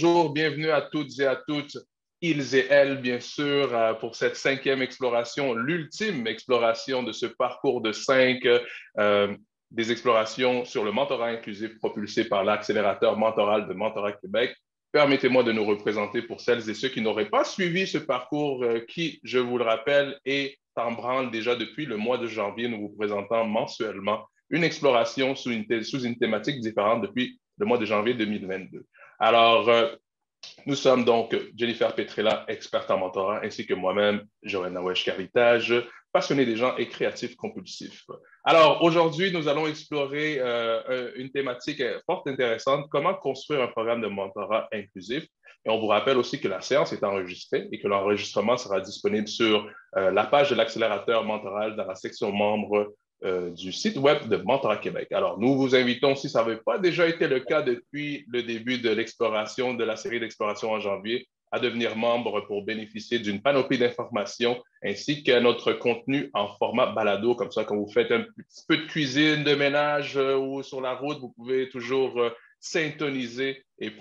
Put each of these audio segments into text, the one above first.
Bonjour, bienvenue à toutes et à toutes, ils et elles, bien sûr, pour cette cinquième exploration, l'ultime exploration de ce parcours de cinq, des explorations sur le mentorat inclusif propulsé par l'accélérateur mentoral de Mentorat Québec. Permettez-moi de nous représenter pour celles et ceux qui n'auraient pas suivi ce parcours qui, je vous le rappelle, est en branle déjà depuis le mois de janvier. Nous vous présentons mensuellement une exploration sous une thématique différente depuis le mois de janvier 2022. Alors, nous sommes donc Jennifer Petrella, experte en mentorat, ainsi que moi-même, Joël Nawesh Caritage, passionné des gens et créatif compulsif. Alors, aujourd'hui, nous allons explorer une thématique fort intéressante, comment construire un programme de mentorat inclusif. Et on vous rappelle aussi que la séance est enregistrée et que l'enregistrement sera disponible sur la page de l'accélérateur mentoral dans la section membres du site web de Mentorat Québec. Alors, nous vous invitons, si ça n'avait pas déjà été le cas depuis le début de l'exploration, de la série d'exploration en janvier, à devenir membre pour bénéficier d'une panoplie d'informations ainsi qu'à notre contenu en format balado. Comme ça, quand vous faites un petit peu de cuisine, de ménage ou sur la route, vous pouvez toujours syntoniser et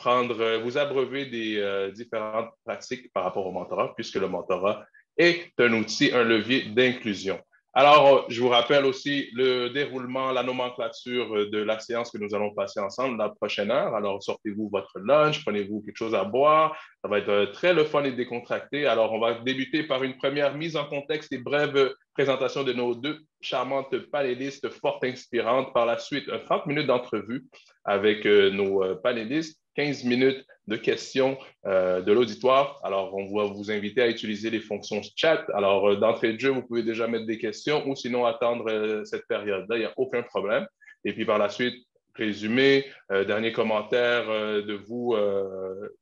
vous abreuver des différentes pratiques par rapport au mentorat, puisque le mentorat est un outil, un levier d'inclusion. Alors, je vous rappelle aussi le déroulement, la nomenclature de la séance que nous allons passer ensemble la prochaine heure. Alors, sortez-vous votre lunch, prenez-vous quelque chose à boire. Ça va être très le fun et décontracté. Alors, on va débuter par une première mise en contexte et brève présentation de nos deux charmantes panélistes fort inspirantes. Par la suite, 30 minutes d'entrevue avec nos panélistes, 15 minutes de questions de l'auditoire. Alors, on va vous inviter à utiliser les fonctions chat. Alors, d'entrée de jeu, vous pouvez déjà mettre des questions ou sinon attendre cette période-là. Il n'y a aucun problème. Et puis, par la suite, résumé, dernier commentaire de vous,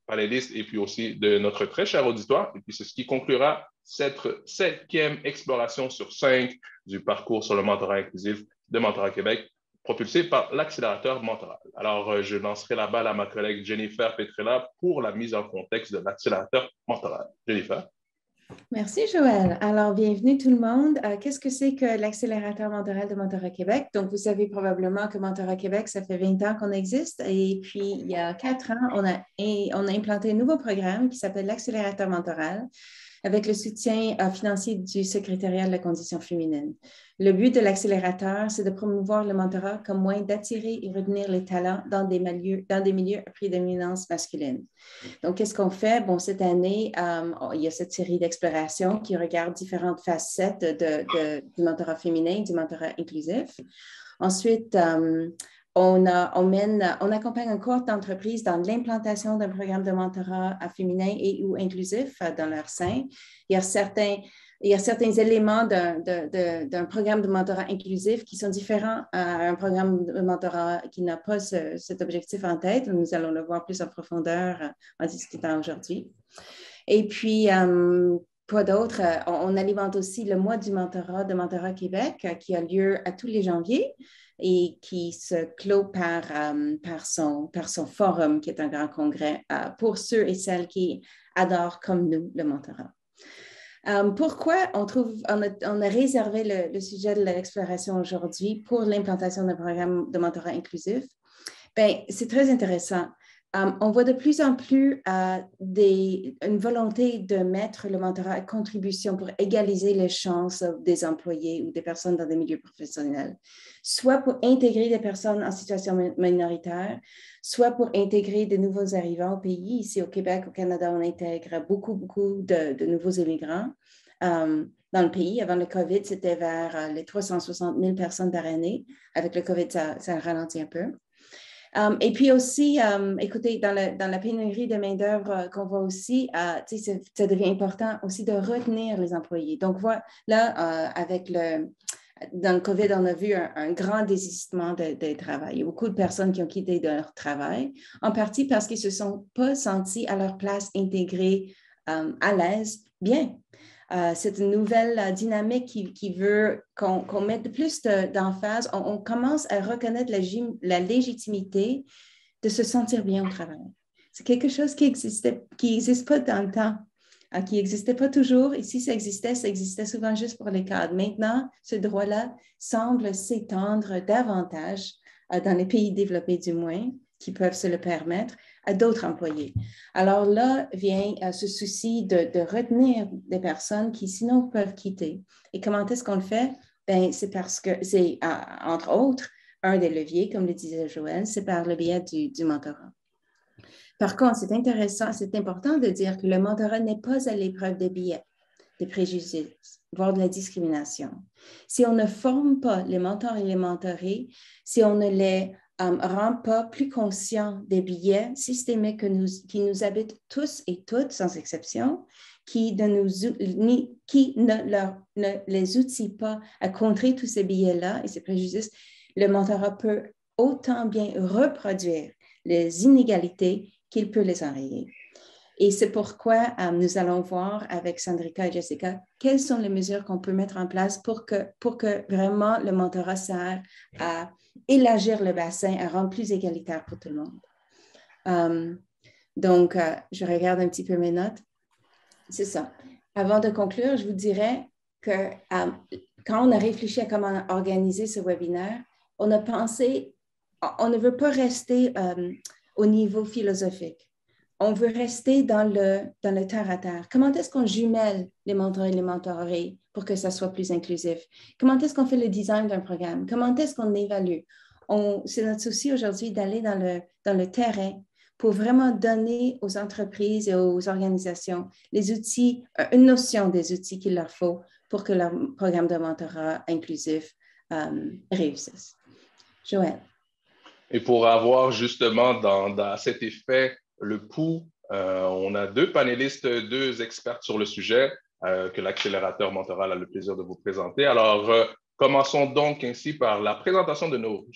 panélistes, et puis aussi de notre très cher auditoire. Et puis, c'est ce qui conclura cette cinquième exploration sur 5 du parcours sur le mentorat inclusif de Mentorat Québec, propulsé par l'accélérateur mentoral. Alors, je lancerai la balle à ma collègue Jennifer Petrella pour la mise en contexte de l'accélérateur mentoral. Jennifer. Merci, Joël. Alors, bienvenue tout le monde. Qu'est-ce que c'est que l'accélérateur mentoral de Mentorat Québec? Donc, vous savez probablement que Mentorat Québec, ça fait 20 ans qu'on existe. Et puis, il y a 4 ans, on a implanté un nouveau programme qui s'appelle l'accélérateur mentoral, avec le soutien financier du secrétariat de la condition féminine. Le but de l'accélérateur, c'est de promouvoir le mentorat comme moyen d'attirer et retenir les talents dans des milieux à prédominance masculine. Donc, qu'est-ce qu'on fait? Bon, cette année, il y a cette série d'explorations qui regarde différentes facettes du mentorat féminin, du mentorat inclusif. Ensuite, on accompagne un cohorte d'entreprises dans l'implantation d'un programme de mentorat féminin et ou inclusif dans leur sein. Il y a certains éléments d'un programme de mentorat inclusif qui sont différents à un programme de mentorat qui n'a pas cet objectif en tête. Nous allons le voir plus en profondeur en discutant aujourd'hui. Et puis, quoi d'autre? On alimente aussi le mois du mentorat de Mentorat Québec qui a lieu à tous les janviers et qui se clôt par son forum, qui est un grand congrès pour ceux et celles qui adorent comme nous le mentorat. Pourquoi on a réservé le sujet de l'exploration aujourd'hui pour l'implantation d'un programme de mentorat inclusif? Bien, c'est très intéressant. On voit de plus en plus une volonté de mettre le mentorat à contribution pour égaliser les chances des employés ou des personnes dans des milieux professionnels, soit pour intégrer des personnes en situation minoritaire, soit pour intégrer de nouveaux arrivants au pays. Ici au Québec, au Canada, on intègre beaucoup de nouveaux immigrants. Dans le pays. Avant le COVID, c'était vers les 360 000 personnes par année. Avec le COVID, ça ralentit un peu. Et puis aussi, écoutez, dans la pénurie de main-d'œuvre qu'on voit aussi, ça devient important aussi de retenir les employés. Donc, voilà, dans le COVID, on a vu un grand désistement des travail. Il y a beaucoup de personnes qui ont quitté leur travail, en partie parce qu'ils ne se sont pas sentis à leur place intégrés, à l'aise, bien. C'est une nouvelle dynamique qui veut qu'on mette plus d'emphase. On commence à reconnaître la légitimité de se sentir bien au travail. C'est quelque chose qui n'existe pas dans le temps, qui n'existait pas toujours. Et si ça existait souvent juste pour les cadres. Maintenant, ce droit-là semble s'étendre davantage dans les pays développés du moins, qui peuvent se le permettre, à d'autres employés. Alors là vient ce souci de retenir des personnes qui sinon peuvent quitter. Et comment est-ce qu'on le fait? Ben, c'est parce que c'est, entre autres, un des leviers, comme le disait Joël, c'est par le biais du mentorat. Par contre, c'est intéressant, c'est important de dire que le mentorat n'est pas à l'épreuve des biais, des préjugés, voire de la discrimination. Si on ne forme pas les mentors et les mentorés, si on ne les rend pas plus conscients des biais systémiques qui nous habitent tous et toutes, sans exception, qui ne les outille pas à contrer tous ces biais-là et ces préjudices, le mentorat peut autant bien reproduire les inégalités qu'il peut les enrayer. Et c'est pourquoi nous allons voir avec Sandrika et Jessica quelles sont les mesures qu'on peut mettre en place pour que vraiment le mentorat sert à élargir le bassin, à rendre plus égalitaire pour tout le monde. Donc, je regarde un petit peu mes notes. C'est ça. Avant de conclure, je vous dirais que quand on a réfléchi à comment organiser ce webinaire, on a pensé, on ne veut pas rester au niveau philosophique. On veut rester dans le terre-à-terre. Comment est-ce qu'on jumelle les mentors et les mentorés pour que ça soit plus inclusif? Comment est-ce qu'on fait le design d'un programme? Comment est-ce qu'on évalue? C'est notre souci aujourd'hui d'aller dans le terrain pour vraiment donner aux entreprises et aux organisations les outils, une notion des outils qu'il leur faut pour que leur programme de mentorat inclusif réussisse. Joël. Et pour avoir justement dans cet effet le pouls, on a deux panélistes, deux experts sur le sujet que l'accélérateur mentoral a le plaisir de vous présenter. Alors, commençons donc ainsi par la présentation de nos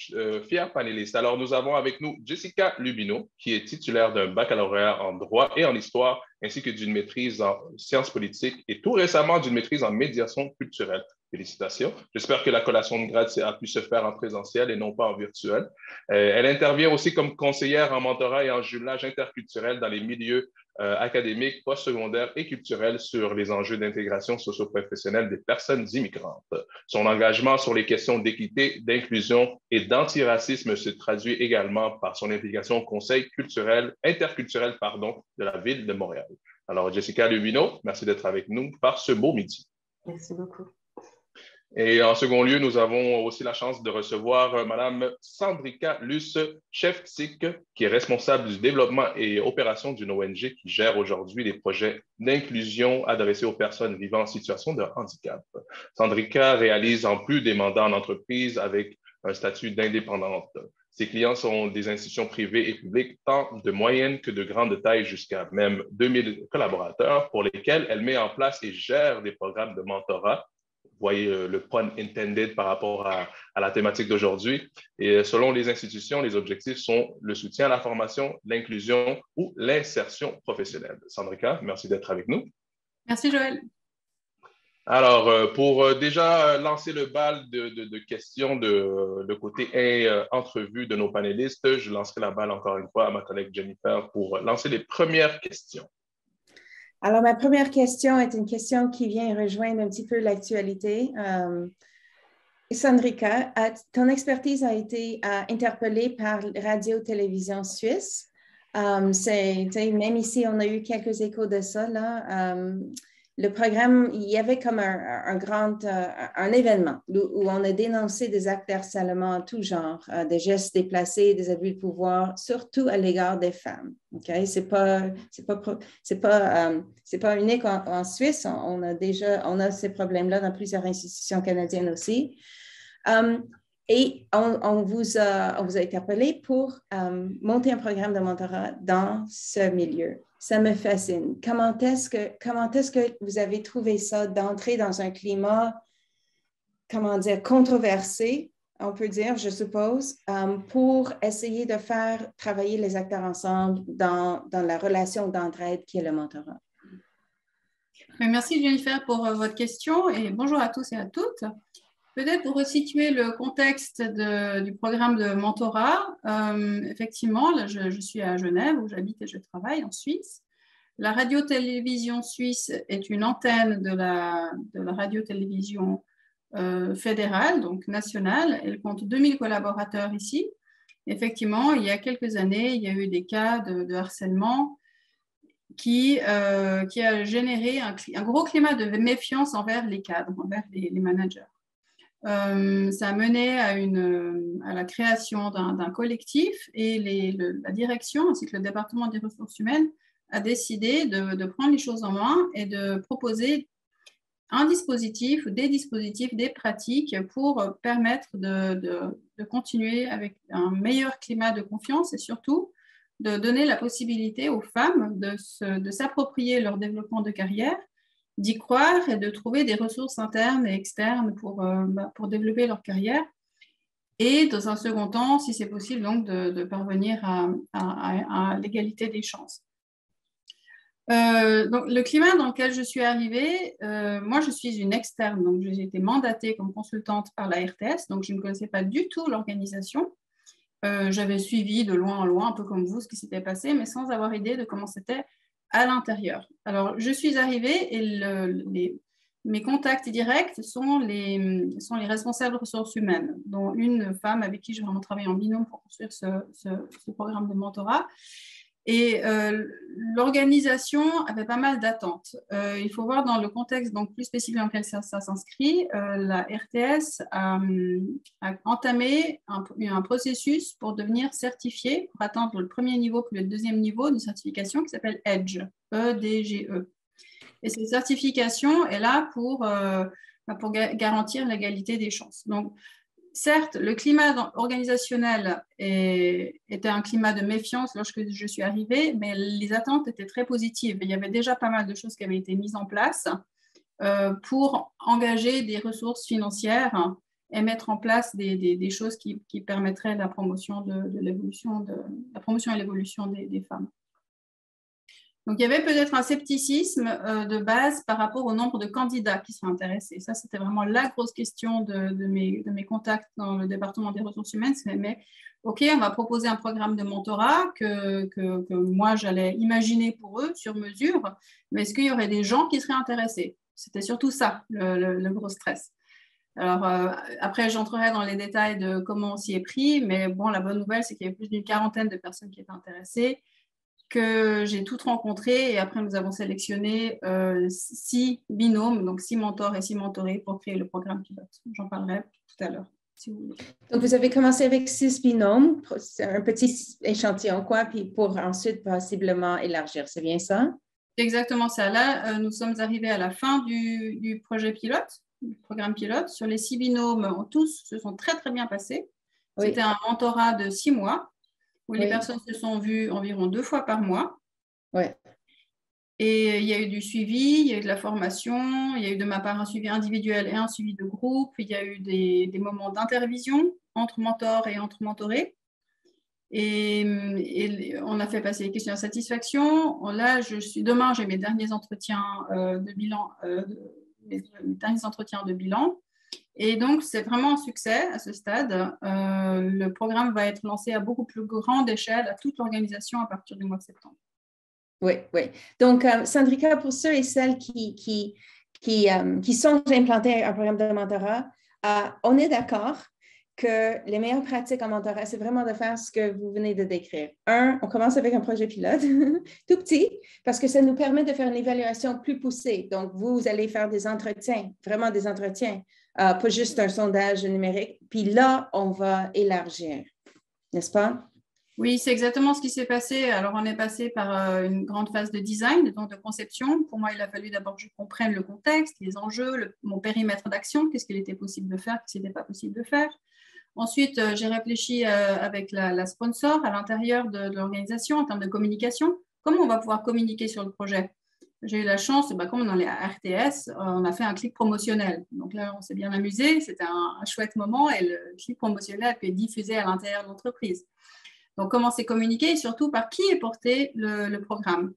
fiers panélistes. Alors, nous avons avec nous Jessica Lubino, qui est titulaire d'un baccalauréat en droit et en histoire, ainsi que d'une maîtrise en sciences politiques et tout récemment d'une maîtrise en médiation culturelle. Félicitations. J'espère que la collation de grade a pu se faire en présentiel et non pas en virtuel. Elle intervient aussi comme conseillère en mentorat et en jumelage interculturel dans les milieux académiques, postsecondaires et culturels sur les enjeux d'intégration socio-professionnelle des personnes immigrantes. Son engagement sur les questions d'équité, d'inclusion et d'antiracisme se traduit également par son implication au Conseil interculturel de la Ville de Montréal. Alors, Jessica Lubino, merci d'être avec nous par ce beau midi. Merci beaucoup. Et en second lieu, nous avons aussi la chance de recevoir Madame Sandrika Luce, chef TIC, qui est responsable du développement et opération d'une ONG qui gère aujourd'hui des projets d'inclusion adressés aux personnes vivant en situation de handicap. Sandrika réalise en plus des mandats en entreprise avec un statut d'indépendante. Ses clients sont des institutions privées et publiques, tant de moyenne que de grande taille, jusqu'à même 2000 collaborateurs, pour lesquels elle met en place et gère des programmes de mentorat. Vous voyez le pun intended par rapport à la thématique d'aujourd'hui. Et selon les institutions, les objectifs sont le soutien à la formation, l'inclusion ou l'insertion professionnelle. Sandrika, merci d'être avec nous. Merci, Joël. Alors, pour déjà lancer le bal de questions de côté entrevue de nos panélistes, je lancerai la balle encore une fois à ma collègue Jennifer pour lancer les premières questions. Alors, ma première question est une question qui vient rejoindre un petit peu l'actualité. Sandrika, ton expertise a été interpellée par Radio-Télévision Suisse. Même ici, on a eu quelques échos de ça. Là. Le programme, il y avait comme un événement où on a dénoncé des actes d'harcèlement en tout genre, des gestes déplacés, des abus de pouvoir, surtout à l'égard des femmes. Okay? C'est pas unique en Suisse. On a ces problèmes-là dans plusieurs institutions canadiennes aussi. Et on vous a interpellé pour monter un programme de mentorat dans ce milieu. Ça me fascine. Comment est-ce que vous avez trouvé ça d'entrer dans un climat, controversé, on peut dire, je suppose, pour essayer de faire travailler les acteurs ensemble dans la relation d'entraide qui est le mentorat? Merci Jennifer pour votre question et bonjour à tous et à toutes. Peut-être pour resituer le contexte du programme de mentorat, effectivement, là, je suis à Genève où j'habite et je travaille en Suisse. La radio-télévision suisse est une antenne de la radio-télévision fédérale, donc nationale. Elle compte 2000 collaborateurs ici. Effectivement, il y a quelques années, il y a eu des cas de harcèlement qui a généré un gros climat de méfiance envers les cadres, envers les managers. Ça a mené à la création d'un collectif et la direction ainsi que le département des ressources humaines a décidé de prendre les choses en main et de proposer un dispositif, des dispositifs, des pratiques pour permettre de continuer avec un meilleur climat de confiance et surtout de donner la possibilité aux femmes de s'approprier leur développement de carrière, d'y croire et de trouver des ressources internes et externes pour développer leur carrière. Et dans un second temps, si c'est possible, donc de parvenir à l'égalité des chances. Donc, le climat dans lequel je suis arrivée, moi je suis une externe, donc j'ai été mandatée comme consultante par la RTS, donc je ne connaissais pas du tout l'organisation. J'avais suivi de loin en loin, un peu comme vous, ce qui s'était passé, mais sans avoir idée de comment c'était à l'intérieur. Alors, je suis arrivée et mes contacts directs sont les responsables ressources humaines, dont une femme avec qui j'ai vraiment travaillé en binôme pour construire ce programme de mentorat. Et l'organisation avait pas mal d'attentes. Il faut voir dans le contexte donc plus spécifique dans lequel ça s'inscrit, la RTS a entamé un processus pour devenir certifié, pour atteindre le premier niveau puis le deuxième niveau d'une certification qui s'appelle EDGE, E-D-G-E. Et cette certification est là pour garantir l'égalité des chances. Donc, certes, le climat organisationnel était un climat de méfiance lorsque je suis arrivée, mais les attentes étaient très positives. Il y avait déjà pas mal de choses qui avaient été mises en place pour engager des ressources financières et mettre en place des choses qui permettraient la promotion et l'évolution des femmes. Donc, il y avait peut-être un scepticisme de base par rapport au nombre de candidats qui seraient intéressés. Ça, c'était vraiment la grosse question de mes contacts dans le département des ressources humaines. Mais OK, on va proposer un programme de mentorat que moi, j'allais imaginer pour eux sur mesure. Mais est-ce qu'il y aurait des gens qui seraient intéressés? C'était surtout ça, le gros stress. Alors, après, j'entrerai dans les détails de comment on s'y est pris. Mais bon, la bonne nouvelle, c'est qu'il y avait plus d'une quarantaine de personnes qui étaient intéressées, que j'ai toutes rencontrées et après nous avons sélectionné 6 binômes, donc 6 mentors et 6 mentorés pour créer le programme pilote. J'en parlerai tout à l'heure, si vous voulez. Donc, vous avez commencé avec 6 binômes, c'est un petit échantillon, quoi, puis pour ensuite possiblement élargir, c'est bien ça? Exactement ça. Là, nous sommes arrivés à la fin du projet pilote, du programme pilote. Sur les 6 binômes, tous se sont très, très bien passés. Oui. C'était un mentorat de 6 mois. Où les personnes se sont vues environ 2 fois par mois. Ouais. Et il y a eu du suivi, il y a eu de la formation, il y a eu de ma part un suivi individuel et un suivi de groupe. Il y a eu des moments d'intervision entre mentors et entre mentorés. Et on a fait passer les questions de satisfaction. Là, demain, j'ai mes derniers entretiens de bilan. Mes derniers entretiens de bilan. Et donc, c'est vraiment un succès à ce stade. Le programme va être lancé à beaucoup plus grande échelle à toute l'organisation à partir du mois de septembre. Oui, oui. Donc, Sandrika, pour ceux et celles qui songent à implanter un programme de mentorat, on est d'accord que les meilleures pratiques en mentorat, c'est vraiment de faire ce que vous venez de décrire. On commence avec un projet pilote, tout petit, parce que ça nous permet de faire une évaluation plus poussée. Donc, vous allez faire des entretiens, vraiment des entretiens. Pas juste un sondage numérique. Puis là, on va élargir, n'est-ce pas? Oui, c'est exactement ce qui s'est passé. Alors, on est passé par une grande phase de design, donc de conception. Pour moi, il a fallu d'abord que je comprenne le contexte, les enjeux, mon périmètre d'action, qu'est-ce qu'il était possible de faire, qu'est-ce qu'il n'était pas possible de faire. Ensuite, j'ai réfléchi avec la sponsor à l'intérieur de l'organisation en termes de communication. Comment on va pouvoir communiquer sur le projet? J'ai eu la chance, comme on est à RTS, on a fait un clip promotionnel. Donc là, on s'est bien amusé, c'était un chouette moment et le clip promotionnel a pu être diffusé à l'intérieur de l'entreprise. Donc, comment c'est communiqué et surtout par qui est porté le programme.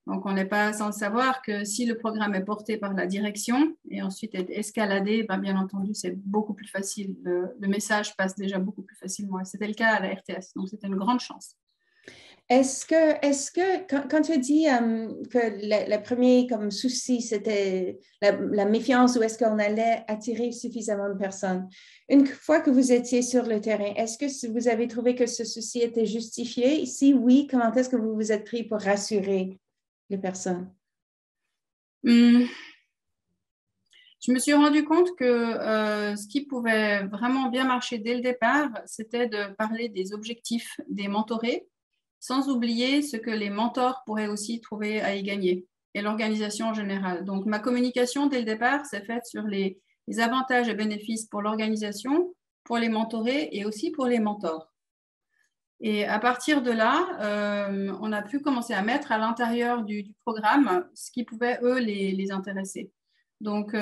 Donc, on n'est pas sans savoir que si le programme est porté par la direction et ensuite est escaladé, bien entendu, c'est beaucoup plus facile. Le message passe déjà beaucoup plus facilement. Et c'était le cas à la RTS, donc c'était une grande chance. Est-ce que quand tu as dit que le premier comme souci, c'était la méfiance ou est-ce qu'on allait attirer suffisamment de personnes, une fois que vous étiez sur le terrain, est-ce que vous avez trouvé que ce souci était justifié? Si oui, comment est-ce que vous vous êtes pris pour rassurer les personnes? Je me suis rendu compte que ce qui pouvait vraiment bien marcher dès le départ, c'était de parler des objectifs des mentorés, sans oublier ce que les mentors pourraient aussi trouver à y gagner et l'organisation en général. Donc, ma communication dès le départ s'est faite sur les avantages et bénéfices pour l'organisation, pour les mentorés et aussi pour les mentors. Et à partir de là, on a pu commencer à mettre à l'intérieur du programme ce qui pouvait, eux, les intéresser. Donc,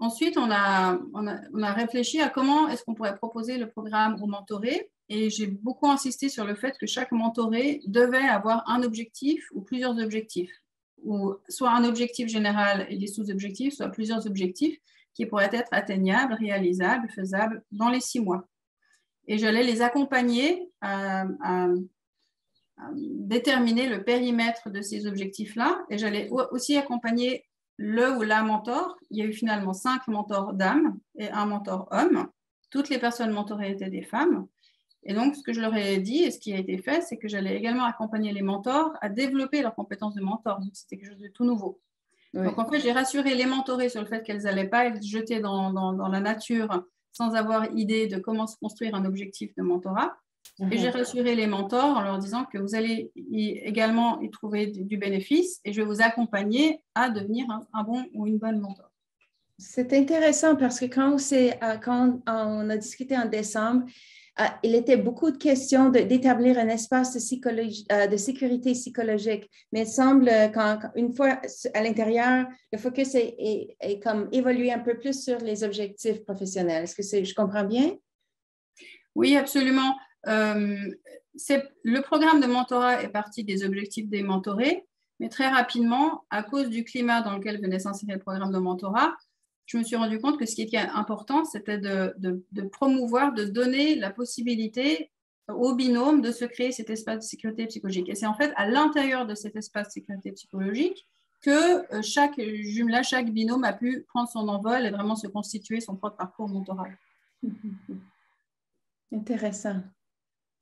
ensuite, on a réfléchi à comment est-ce qu'on pourrait proposer le programme aux mentorés. Et j'ai beaucoup insisté sur le fait que chaque mentoré devait avoir un objectif ou plusieurs objectifs, ou soit un objectif général et des sous-objectifs, soit plusieurs objectifs qui pourraient être atteignables, réalisables, faisables dans les 6 mois. Et j'allais les accompagner à déterminer le périmètre de ces objectifs-là. Et j'allais aussi accompagner le ou la mentor. Il y a eu finalement 5 mentors dames et un mentor homme. Toutes les personnes mentorées étaient des femmes. Et donc, ce que je leur ai dit et ce qui a été fait, c'est que j'allais également accompagner les mentors à développer leurs compétences de mentor. Donc, c'était quelque chose de tout nouveau. Oui. Donc, en fait, j'ai rassuré les mentorées sur le fait qu'elles n'allaient pas être jetées dans la nature sans avoir idée de comment se construire un objectif de mentorat. Et j'ai rassuré les mentors en leur disant que vous allez également y trouver du bénéfice et je vais vous accompagner à devenir un bon ou une bonne mentor. C'est intéressant parce que quand on a discuté en décembre, il était beaucoup de questions d'établir un espace de sécurité psychologique. Mais il semble qu'une fois à l'intérieur, le focus est comme évolué un peu plus sur les objectifs professionnels. Est-ce que je comprends bien? Oui, absolument. Le programme de mentorat est parti des objectifs des mentorés, mais très rapidement, à cause du climat dans lequel venait s'insérer le programme de mentorat, je me suis rendu compte que ce qui était important, c'était de promouvoir, de donner la possibilité au binôme de se créer cet espace de sécurité psychologique. Et c'est en fait à l'intérieur de cet espace de sécurité psychologique que chaque jumelage, chaque binôme a pu prendre son envol et vraiment se constituer son propre parcours mentoral. Intéressant.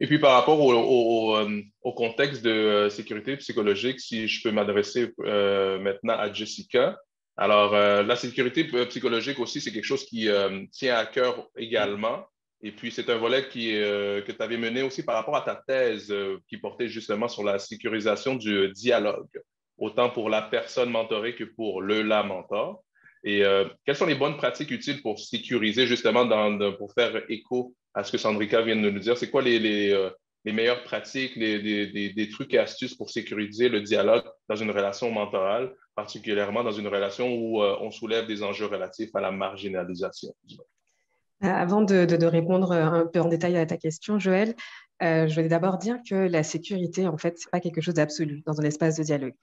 Et puis, par rapport au contexte de sécurité psychologique, si je peux m'adresser maintenant à Jessica. Alors, la sécurité psychologique aussi, c'est quelque chose qui tient à cœur également. Et puis, c'est un volet que tu avais mené aussi par rapport à ta thèse qui portait justement sur la sécurisation du dialogue, autant pour la personne mentorée que pour la mentor. Et quelles sont les bonnes pratiques utiles pour sécuriser justement, pour faire écho à ce que Sandrika vient de nous dire? C'est quoi les meilleures pratiques, des trucs et astuces pour sécuriser le dialogue dans une relation mentorale, particulièrement dans une relation où on soulève des enjeux relatifs à la marginalisation? Avant de répondre un peu en détail à ta question, Joël, je voulais d'abord dire que la sécurité, en fait, ce n'est pas quelque chose d'absolu dans un espace de dialogue.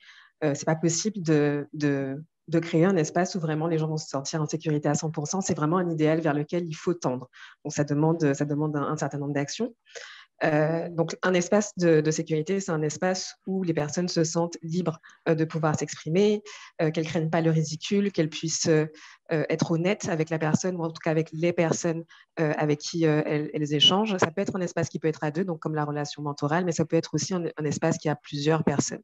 Ce n'est pas possible de créer un espace où vraiment les gens vont se sentir en sécurité à 100%. C'est vraiment un idéal vers lequel il faut tendre. Donc, ça demande un certain nombre d'actions. Donc, un espace de sécurité, c'est un espace où les personnes se sentent libres de pouvoir s'exprimer, qu'elles ne craignent pas le ridicule, qu'elles puissent être honnêtes avec la personne ou en tout cas avec les personnes avec qui elles échangent. Ça peut être un espace qui peut être à 2, donc comme la relation mentorale, mais ça peut être aussi un espace qui a plusieurs personnes.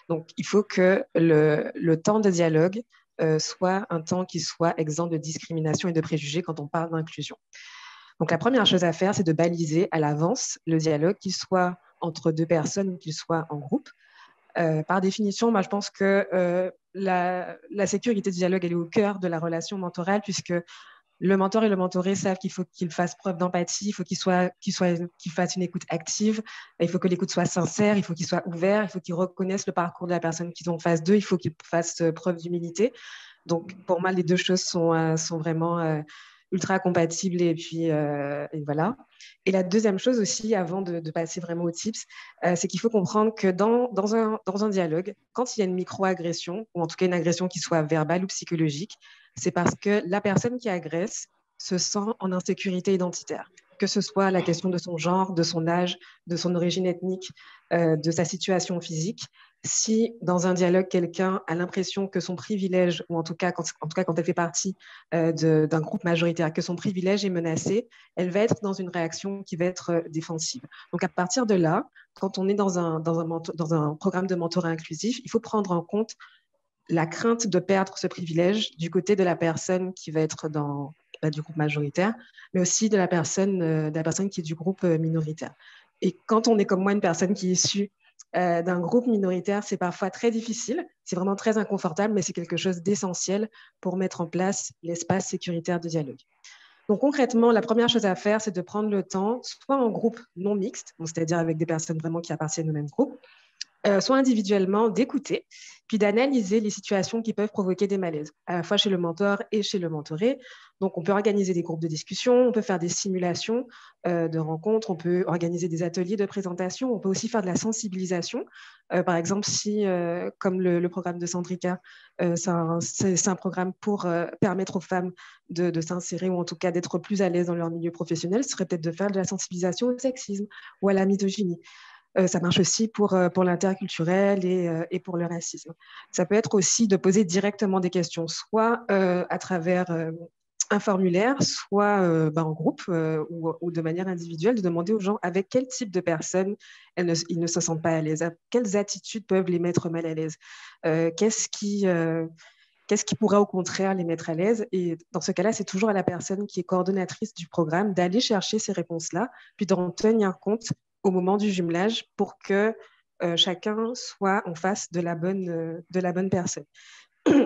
Donc, il faut que le temps de dialogue soit un temps qui soit exempt de discrimination et de préjugés quand on parle d'inclusion. Donc, la première chose à faire, c'est de baliser à l'avance le dialogue, qu'il soit entre 2 personnes ou qu'il soit en groupe. Par définition, moi, je pense que la sécurité du dialogue, elle est au cœur de la relation mentorale, puisque le mentor et le mentoré savent qu'il faut qu'ils fassent preuve d'empathie, il faut qu'ils fassent une écoute active, il faut que l'écoute soit sincère, il faut qu'ils soient ouverts, il faut qu'ils reconnaissent le parcours de la personne qu'ils ont en face d'eux, il faut qu'ils fassent preuve d'humilité. Donc, pour moi, les 2 choses sont vraiment ultra compatibles et puis et voilà. Et la deuxième chose aussi, avant de passer vraiment aux tips, c'est qu'il faut comprendre que dans un dialogue, quand il y a une micro-agression, ou en tout cas une agression qui soit verbale ou psychologique, c'est parce que la personne qui agresse se sent en insécurité identitaire. que ce soit la question de son genre, de son âge, de son origine ethnique, de sa situation physique. Si dans un dialogue, quelqu'un a l'impression que son privilège, ou en tout cas quand elle fait partie d'un groupe majoritaire, que son privilège est menacé, elle va être dans une réaction qui va être défensive. Donc à partir de là, quand on est dans un programme de mentorat inclusif, il faut prendre en compte la crainte de perdre ce privilège du côté de la personne qui va être du groupe majoritaire, mais aussi de la personne qui est du groupe minoritaire. Et quand on est comme moi, une personne qui est issue d'un groupe minoritaire, c'est parfois très difficile, c'est vraiment très inconfortable, mais c'est quelque chose d'essentiel pour mettre en place l'espace sécuritaire de dialogue. Donc concrètement, la première chose à faire, c'est de prendre le temps, soit en groupe non mixte, c'est-à-dire avec des personnes vraiment qui appartiennent au même groupe, soit individuellement, d'écouter, puis d'analyser les situations qui peuvent provoquer des malaises, à la fois chez le mentor et chez le mentoré. Donc, on peut organiser des groupes de discussion, on peut faire des simulations de rencontres, on peut organiser des ateliers de présentation, on peut aussi faire de la sensibilisation. Par exemple, si, comme le programme de Sandrika, c'est un programme pour permettre aux femmes de s'insérer ou en tout cas d'être plus à l'aise dans leur milieu professionnel, ce serait peut-être de faire de la sensibilisation au sexisme ou à la misogynie. Ça marche aussi pour l'interculturel et pour le racisme. Ça peut être aussi de poser directement des questions, soit à travers un formulaire, soit en groupe ou de manière individuelle, de demander aux gens avec quel type de personnes ils ne se sentent pas à l'aise, quelles attitudes peuvent les mettre mal à l'aise, qu'est-ce qui pourrait au contraire les mettre à l'aise. Et dans ce cas-là, c'est toujours à la personne qui est coordonnatrice du programme d'aller chercher ces réponses-là, puis d'en tenir compte au moment du jumelage pour que chacun soit en face de la bonne personne.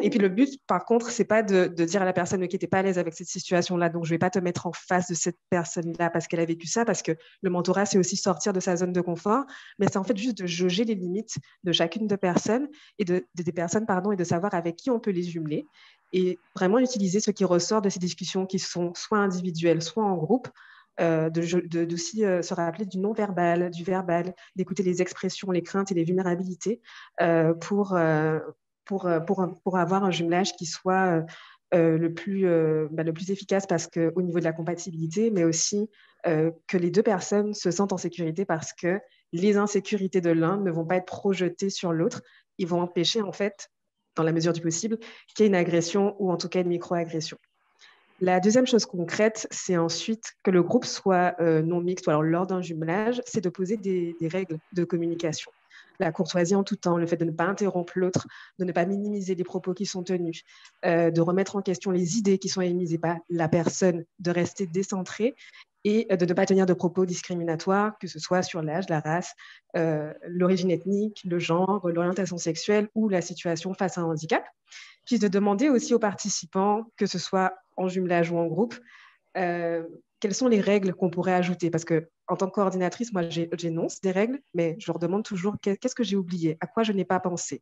Et puis le but, par contre, c'est pas de dire à la personne qui n'était pas à l'aise avec cette situation-là, donc je vais pas te mettre en face de cette personne-là parce qu'elle a vécu ça, parce que le mentorat, c'est aussi sortir de sa zone de confort, mais c'est en fait juste de jauger les limites de chacune des personnes et et de savoir avec qui on peut les jumeler et vraiment utiliser ce qui ressort de ces discussions qui sont soit individuelles, soit en groupe, d'aussi se rappeler du non-verbal, du verbal, d'écouter les expressions, les craintes et les vulnérabilités pour avoir un jumelage qui soit le plus efficace parce qu'au niveau de la compatibilité, mais aussi que les deux personnes se sentent en sécurité parce que les insécurités de l'un ne vont pas être projetées sur l'autre. Ils vont empêcher, en fait, dans la mesure du possible, qu'il y ait une agression ou en tout cas une micro-agression. La deuxième chose concrète, c'est ensuite que le groupe soit non mixte, ou alors lors d'un jumelage, c'est de poser des règles de communication. La courtoisie en tout temps, le fait de ne pas interrompre l'autre, de ne pas minimiser les propos qui sont tenus, de remettre en question les idées qui sont émises et pas la personne, de rester décentré et de ne pas tenir de propos discriminatoires, que ce soit sur l'âge, la race, l'origine ethnique, le genre, l'orientation sexuelle ou la situation face à un handicap. Puis de demander aussi aux participants, que ce soit en jumelage ou en groupe, quelles sont les règles qu'on pourrait ajouter? Parce qu'en tant que coordinatrice, moi, j'énonce des règles, mais je leur demande toujours qu'est-ce que j'ai oublié, à quoi je n'ai pas pensé.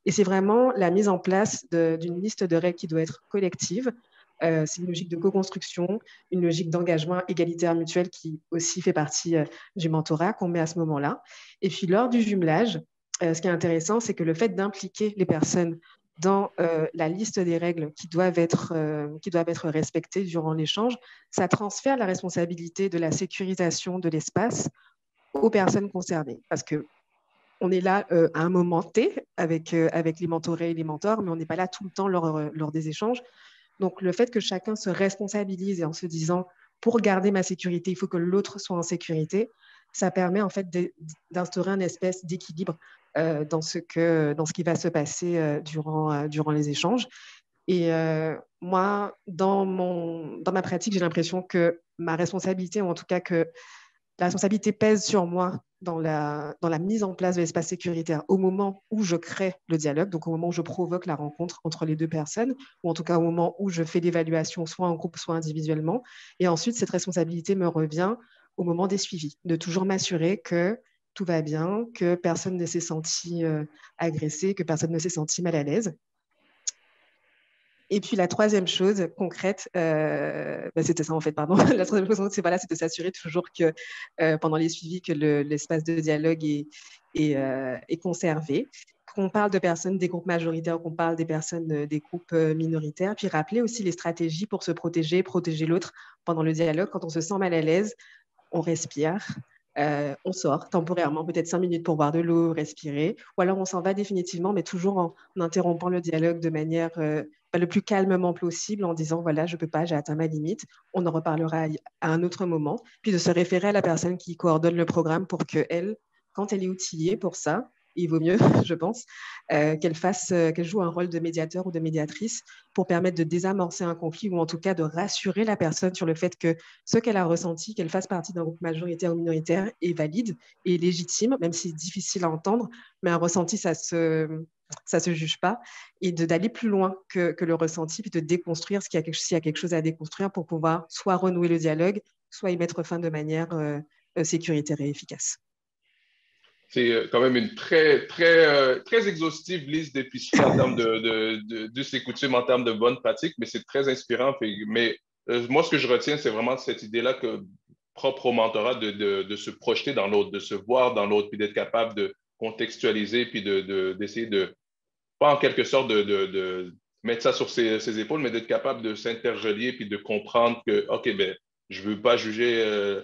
Et c'est vraiment la mise en place d'une liste de règles qui doit être collective. C'est une logique de co-construction, une logique d'engagement égalitaire mutuel qui aussi fait partie du mentorat qu'on met à ce moment-là. Et puis, lors du jumelage, ce qui est intéressant, c'est que le fait d'impliquer les personnes dans la liste des règles qui doivent être respectées durant l'échange, ça transfère la responsabilité de la sécurisation de l'espace aux personnes concernées. Parce qu'on est là à un moment T avec les mentorés et les mentors, mais on n'est pas là tout le temps lors des échanges. Donc, le fait que chacun se responsabilise et en se disant, pour garder ma sécurité, il faut que l'autre soit en sécurité, ça permet en fait d'instaurer une espèce d'équilibre dans ce qui va se passer durant les échanges. Et moi, dans ma pratique, j'ai l'impression que ma responsabilité, ou en tout cas que la responsabilité pèse sur moi dans la mise en place de l'espace sécuritaire au moment où je crée le dialogue, donc au moment où je provoque la rencontre entre les deux personnes, ou en tout cas au moment où je fais l'évaluation, soit en groupe, soit individuellement. Et ensuite, cette responsabilité me revient au moment des suivis, de toujours m'assurer que tout va bien, que personne ne s'est senti agressé, que personne ne s'est senti mal à l'aise. Et puis la troisième chose concrète, c'était ça en fait, pardon. La troisième chose, c'est de s'assurer toujours que pendant les suivis, que l'espace de dialogue est conservé, qu'on parle de personnes des groupes majoritaires, qu'on parle des personnes des groupes minoritaires, puis rappeler aussi les stratégies pour se protéger l'autre pendant le dialogue. Quand on se sent mal à l'aise, on respire, on sort temporairement, peut-être 5 minutes pour boire de l'eau, respirer, ou alors on s'en va définitivement, mais toujours en interrompant le dialogue de manière le plus calmement possible, en disant, voilà, je ne peux pas, j'ai atteint ma limite, on en reparlera à un autre moment, puis de se référer à la personne qui coordonne le programme pour qu'elle, quand elle est outillée pour ça, il vaut mieux, je pense, qu'elle joue un rôle de médiateur ou de médiatrice pour permettre de désamorcer un conflit ou en tout cas de rassurer la personne sur le fait que ce qu'elle a ressenti, qu'elle fasse partie d'un groupe majoritaire ou minoritaire, est valide et légitime, même si c'est difficile à entendre, mais un ressenti, ça se juge pas, et d'aller plus loin que le ressenti, puis de déconstruire s'il y a quelque chose à déconstruire pour pouvoir soit renouer le dialogue, soit y mettre fin de manière sécuritaire et efficace. C'est quand même une très exhaustive liste d'épiceries en termes de ces coutumes, en termes de bonnes pratiques, mais c'est très inspirant. Mais moi, ce que je retiens, c'est vraiment cette idée-là propre au mentorat de se projeter dans l'autre, de se voir dans l'autre, puis d'être capable de contextualiser, puis d'essayer pas en quelque sorte de mettre ça sur ses épaules, mais d'être capable de s'interrelier, puis de comprendre que, OK, ben, je ne veux pas juger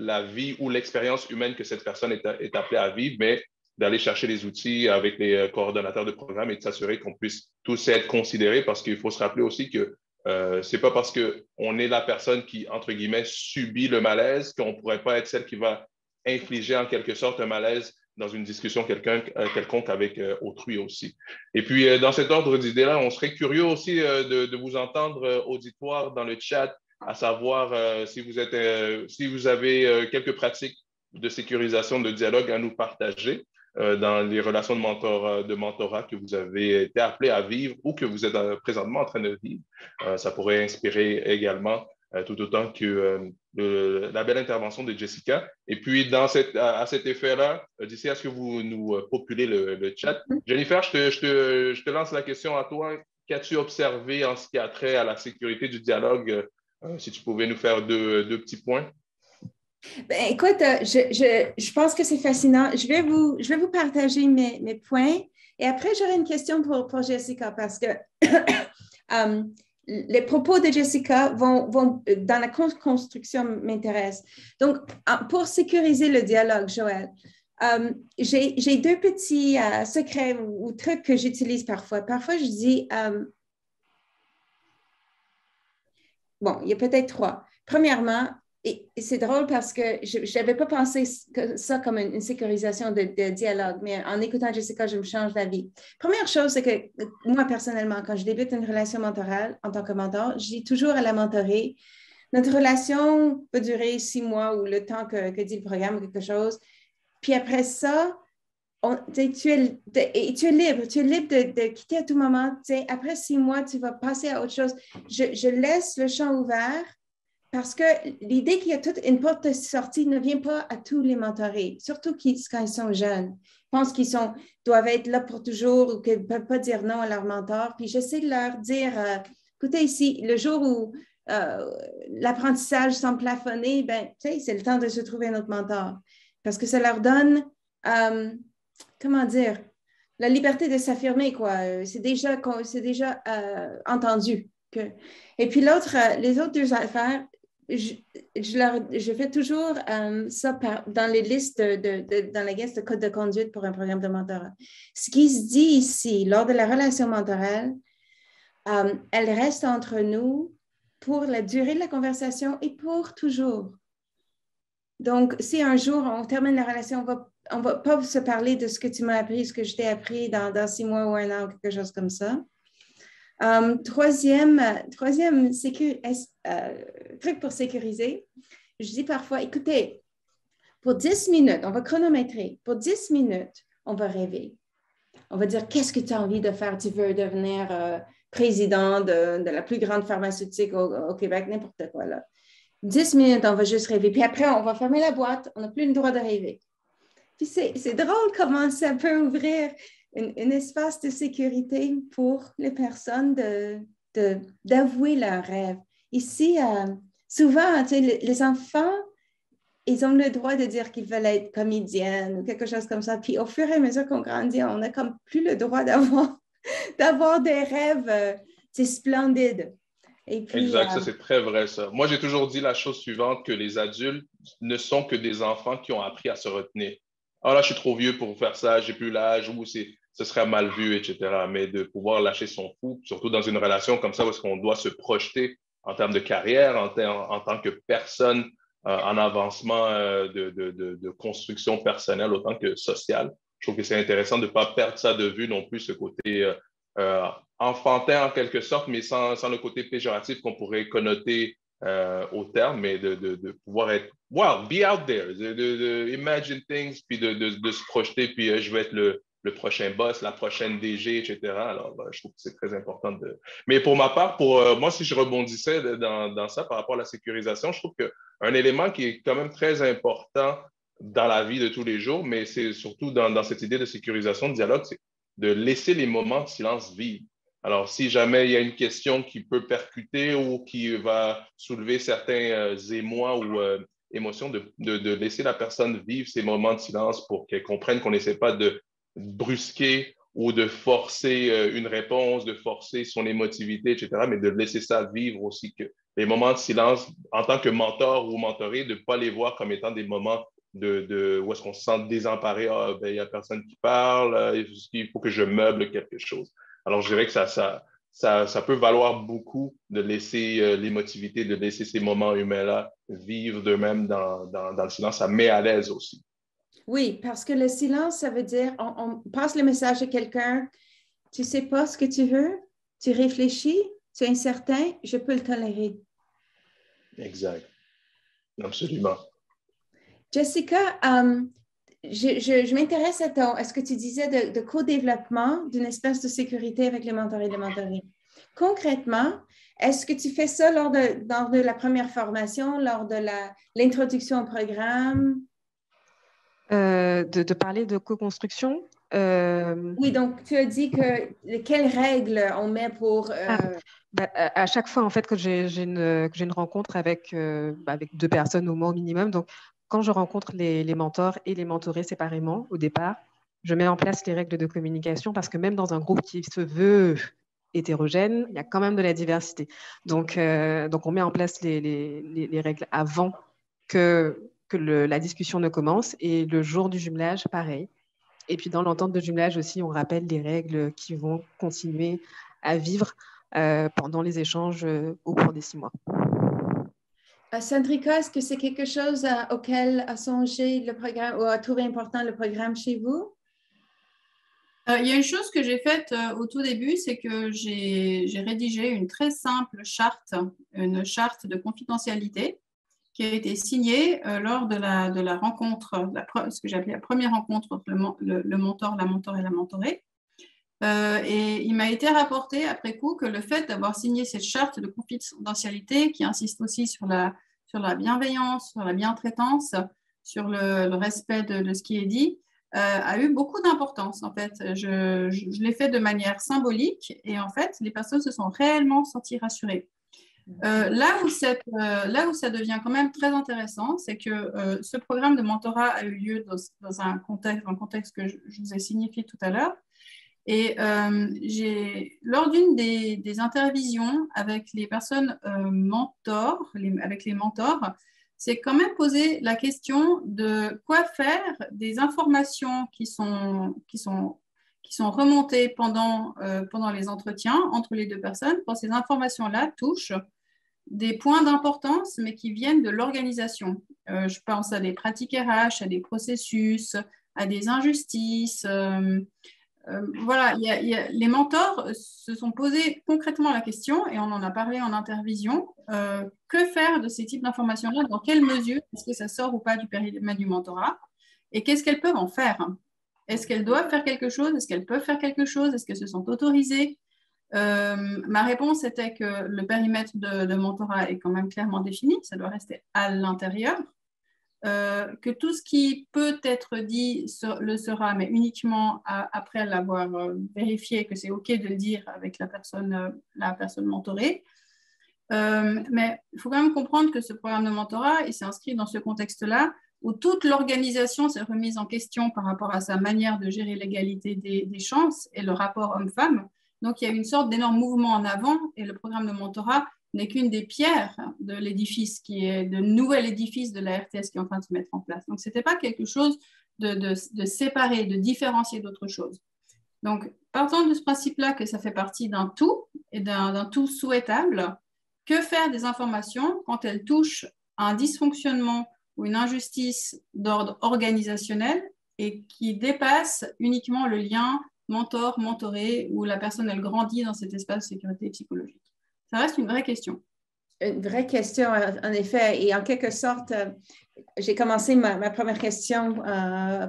la vie ou l'expérience humaine que cette personne est appelée à vivre, mais d'aller chercher les outils avec les coordonnateurs de programme et de s'assurer qu'on puisse tous être considérés, parce qu'il faut se rappeler aussi que ce n'est pas parce qu'on est la personne qui, entre guillemets, subit le malaise qu'on ne pourrait pas être celle qui va infliger en quelque sorte un malaise dans une discussion quelconque avec autrui aussi. Et puis, dans cet ordre d'idées-là, on serait curieux aussi de vous entendre, auditoire, dans le chat, à savoir si vous avez quelques pratiques de sécurisation de dialogue à nous partager dans les relations de mentorat que vous avez été appelé à vivre ou que vous êtes présentement en train de vivre. Ça pourrait inspirer également tout autant que la belle intervention de Jessica. Et puis, à cet effet-là, d'ici à ce que vous nous populez le chat, Jennifer, je te lance la question à toi. Qu'as-tu observé en ce qui a trait à la sécurité du dialogue? Si tu pouvais nous faire deux petits points. Ben, écoute, je pense que c'est fascinant. Je vais vous partager mes points et après, j'aurai une question pour Jessica parce que les propos de Jessica vont dans la construction m'intéressent. Donc, pour sécuriser le dialogue, Joël, j'ai deux petits secrets ou trucs que j'utilise parfois. Parfois, je dis, bon, il y a peut-être trois. Premièrement, et c'est drôle parce que je n'avais pas pensé ça comme une sécurisation de dialogue, mais en écoutant Jessica, je me change d'avis. Première chose, c'est que moi, personnellement, quand je débute une relation mentorale en tant que mentor, je dis toujours à la mentorée, notre relation peut durer 6 mois ou le temps que dit le programme ou quelque chose. Puis après ça, tu es libre. Tu es libre de quitter à tout moment. Après 6 mois, tu vas passer à autre chose. Je laisse le champ ouvert parce que l'idée qu'il y a toute une porte de sortie ne vient pas à tous les mentorés, surtout quand ils sont jeunes. Ils pensent qu'ils doivent être là pour toujours ou qu'ils ne peuvent pas dire non à leur mentor. Puis j'essaie de leur dire, écoutez ici, le jour où l'apprentissage semble plafonner, ben, c'est le temps de se trouver un autre mentor. Parce que ça leur donne, comment dire, la liberté de s'affirmer, quoi. C'est déjà entendu. Et puis les autres deux affaires, je fais toujours ça dans les listes, dans la liste de code de conduite pour un programme de mentorat. Ce qui se dit ici, lors de la relation mentorale, elle reste entre nous pour la durée de la conversation et pour toujours. Donc, si un jour on termine la relation, on va pas se parler de ce que tu m'as appris, ce que je t'ai appris dans 6 mois ou 1 an ou quelque chose comme ça. Troisième truc pour sécuriser, je dis parfois, écoutez, pour 10 minutes, on va chronométrer. Pour 10 minutes, on va rêver. On va dire, qu'est-ce que tu as envie de faire? Tu veux devenir président de la plus grande pharmaceutique au Québec, n'importe quoi là. 10 minutes, on va juste rêver. Puis après, on va fermer la boîte. On n'a plus le droit de rêver. Puis c'est drôle comment ça peut ouvrir un espace de sécurité pour les personnes d'avouer leurs rêves. Ici, souvent, les enfants, ils ont le droit de dire qu'ils veulent être comédiennes ou quelque chose comme ça. Puis au fur et à mesure qu'on grandit, on n'a comme plus le droit d'avoir des rêves splendides. Et puis, Exact, ça c'est très vrai ça. Moi, j'ai toujours dit la chose suivante, que les adultes ne sont que des enfants qui ont appris à se retenir. Ah là, je suis trop vieux pour faire ça, j'ai plus l'âge, ou ce serait mal vu, etc. Mais de pouvoir lâcher son fou, surtout dans une relation comme ça, où est-ce qu'on doit se projeter en termes de carrière, en tant que personne en avancement de construction personnelle autant que sociale. Je trouve que c'est intéressant de ne pas perdre ça de vue non plus, ce côté euh, enfantin en quelque sorte, mais sans le côté péjoratif qu'on pourrait connoter au terme, mais de pouvoir être, wow, be out there, imagine things, puis de se projeter, puis je vais être le prochain boss, la prochaine DG, etc. Alors, je trouve que c'est très important de... Mais pour ma part, moi, si je rebondissais dans ça par rapport à la sécurisation, je trouve qu'un élément qui est quand même très important dans la vie de tous les jours, mais c'est surtout dans cette idée de sécurisation, de dialogue, c'est de laisser les moments de silence vivre. Alors, si jamais il y a une question qui peut percuter ou qui va soulever certains émois ou émotions, de laisser la personne vivre ces moments de silence pour qu'elle comprenne qu'on n'essaie pas de brusquer ou de forcer une réponse, de forcer son émotivité, etc., mais de laisser ça vivre aussi, que les moments de silence, en tant que mentor ou mentoré, de ne pas les voir comme étant des moments où est-ce qu'on se sent désemparé, ah, ben, il n'y a personne qui parle, il faut que je meuble quelque chose. Alors, je dirais que ça peut valoir beaucoup de laisser l'émotivité, de laisser ces moments humains-là vivre d'eux-mêmes dans le silence. Ça met à l'aise aussi. oui, parce que le silence, ça veut dire, on passe le message à quelqu'un, tu ne sais pas ce que tu veux, tu réfléchis, tu es incertain, je peux le tolérer. Exact. Absolument. Jessica, je m'intéresse à ce que tu disais de co-développement d'une espèce de sécurité avec les mentorés et les mentorés. Concrètement, est-ce que tu fais ça lors de la première formation, lors de l'introduction au programme? De parler de co-construction. Oui, donc tu as dit quelles règles on met pour... À chaque fois, en fait, que j'ai une rencontre avec 2 personnes au moins au minimum, donc quand je rencontre les mentors et les mentorés séparément au départ, je mets en place les règles de communication parce que même dans un groupe qui se veut hétérogène, il y a quand même de la diversité. Donc on met en place les règles avant que la discussion ne commence, et le jour du jumelage, pareil. Et puis dans l'entente de jumelage aussi, on rappelle les règles qui vont continuer à vivre pendant les échanges au cours des 6 mois. Sandrika, est-ce que c'est quelque chose auquel a songé le programme ou a trouvé important le programme chez vous? Il y a une chose que j'ai faite au tout début, c'est que j'ai rédigé une très simple charte, une charte de confidentialité qui a été signée lors de la rencontre, ce que j'ai appelé la première rencontre entre le mentor, la mentorée et la mentorée. Et il m'a été rapporté après coup que le fait d'avoir signé cette charte de confidentialité qui insiste aussi sur la bienveillance, sur la bientraitance, sur le respect de ce qui est dit, a eu beaucoup d'importance. En fait, je l'ai fait de manière symbolique et en fait, les personnes se sont réellement senties rassurées. Là où ça devient quand même très intéressant, c'est que ce programme de mentorat a eu lieu dans un contexte que je vous ai signifié tout à l'heure. Et lors d'une des intervisions avec les personnes mentors, avec les mentors, c'est quand même posé la question de quoi faire des informations qui sont remontées pendant les entretiens entre les 2 personnes, quand ces informations-là touchent des points d'importance, mais qui viennent de l'organisation. Je pense à des pratiques RH, à des processus, à des injustices. Voilà, les mentors se sont posés concrètement la question, et on en a parlé en intervision, que faire de ces types d'informations-là, dans quelle mesure est-ce que ça sort ou pas du périmètre du mentorat, et qu'est-ce qu'elles peuvent en faire? Est-ce qu'elles doivent faire quelque chose? Est-ce qu'elles peuvent faire quelque chose? Est-ce qu'elles se sont autorisées? Ma réponse était que le périmètre de mentorat est quand même clairement défini, ça doit rester à l'intérieur. Que tout ce qui peut être dit le sera, mais uniquement après l'avoir vérifié, que c'est OK de le dire avec la personne mentorée. Mais il faut quand même comprendre que ce programme de mentorat, il s'est inscrit dans ce contexte-là, où toute l'organisation s'est remise en question par rapport à sa manière de gérer l'égalité des chances et le rapport homme-femme. Donc, il y a une sorte d'énorme mouvement en avant et le programme de mentorat n'est qu'une des pierres de l'édifice, qui est de nouvel édifice de la RTS qui est en train de se mettre en place. Donc, ce n'était pas quelque chose de séparé, de différencier d'autre chose. Donc, partant de ce principe-là que ça fait partie d'un tout et d'un tout souhaitable, que faire des informations quand elles touchent à un dysfonctionnement ou une injustice d'ordre organisationnel et qui dépasse uniquement le lien mentor-mentoré où la personne, elle grandit dans cet espace de sécurité psychologique? Ça reste une vraie question. Une vraie question, en effet. Et en quelque sorte, j'ai commencé ma première question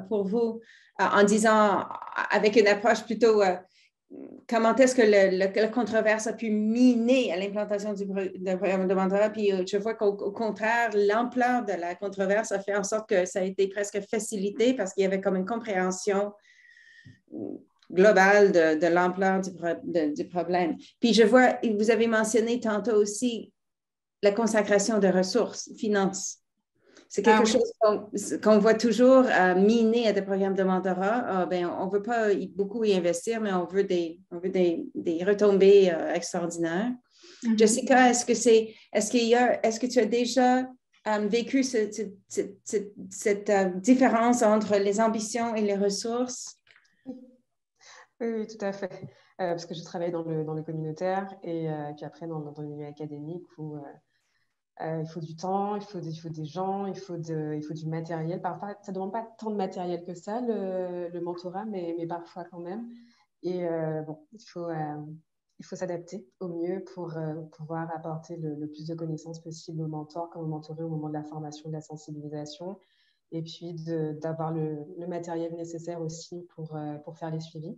pour vous en disant, avec une approche plutôt, comment est-ce que la controverse a pu miner à l'implantation du programme de mentorat? Puis je vois qu'au contraire, l'ampleur de la controverse a fait en sorte que ça a été presque facilité parce qu'il y avait comme une compréhension globale de l'ampleur du problème. Puis je vois, vous avez mentionné tantôt aussi la consacration de ressources, finances. C'est quelque chose qu'on voit toujours miner à des programmes de mentorat. On ne veut pas beaucoup y investir, mais on veut des retombées extraordinaires. Mm-hmm. Jessica, est-ce que tu as déjà vécu cette différence entre les ambitions et les ressources? Oui, tout à fait. Parce que je travaille dans le communautaire et puis après dans le milieu académique où il faut du temps, il faut des gens, il faut du matériel. Parfois, ça ne demande pas tant de matériel que ça, le mentorat, mais parfois quand même. Et il faut s'adapter au mieux pour pouvoir apporter le plus de connaissances possible aux mentors comme aux mentorés au moment de la formation, de la sensibilisation. Et puis d'avoir le matériel nécessaire aussi pour faire les suivis.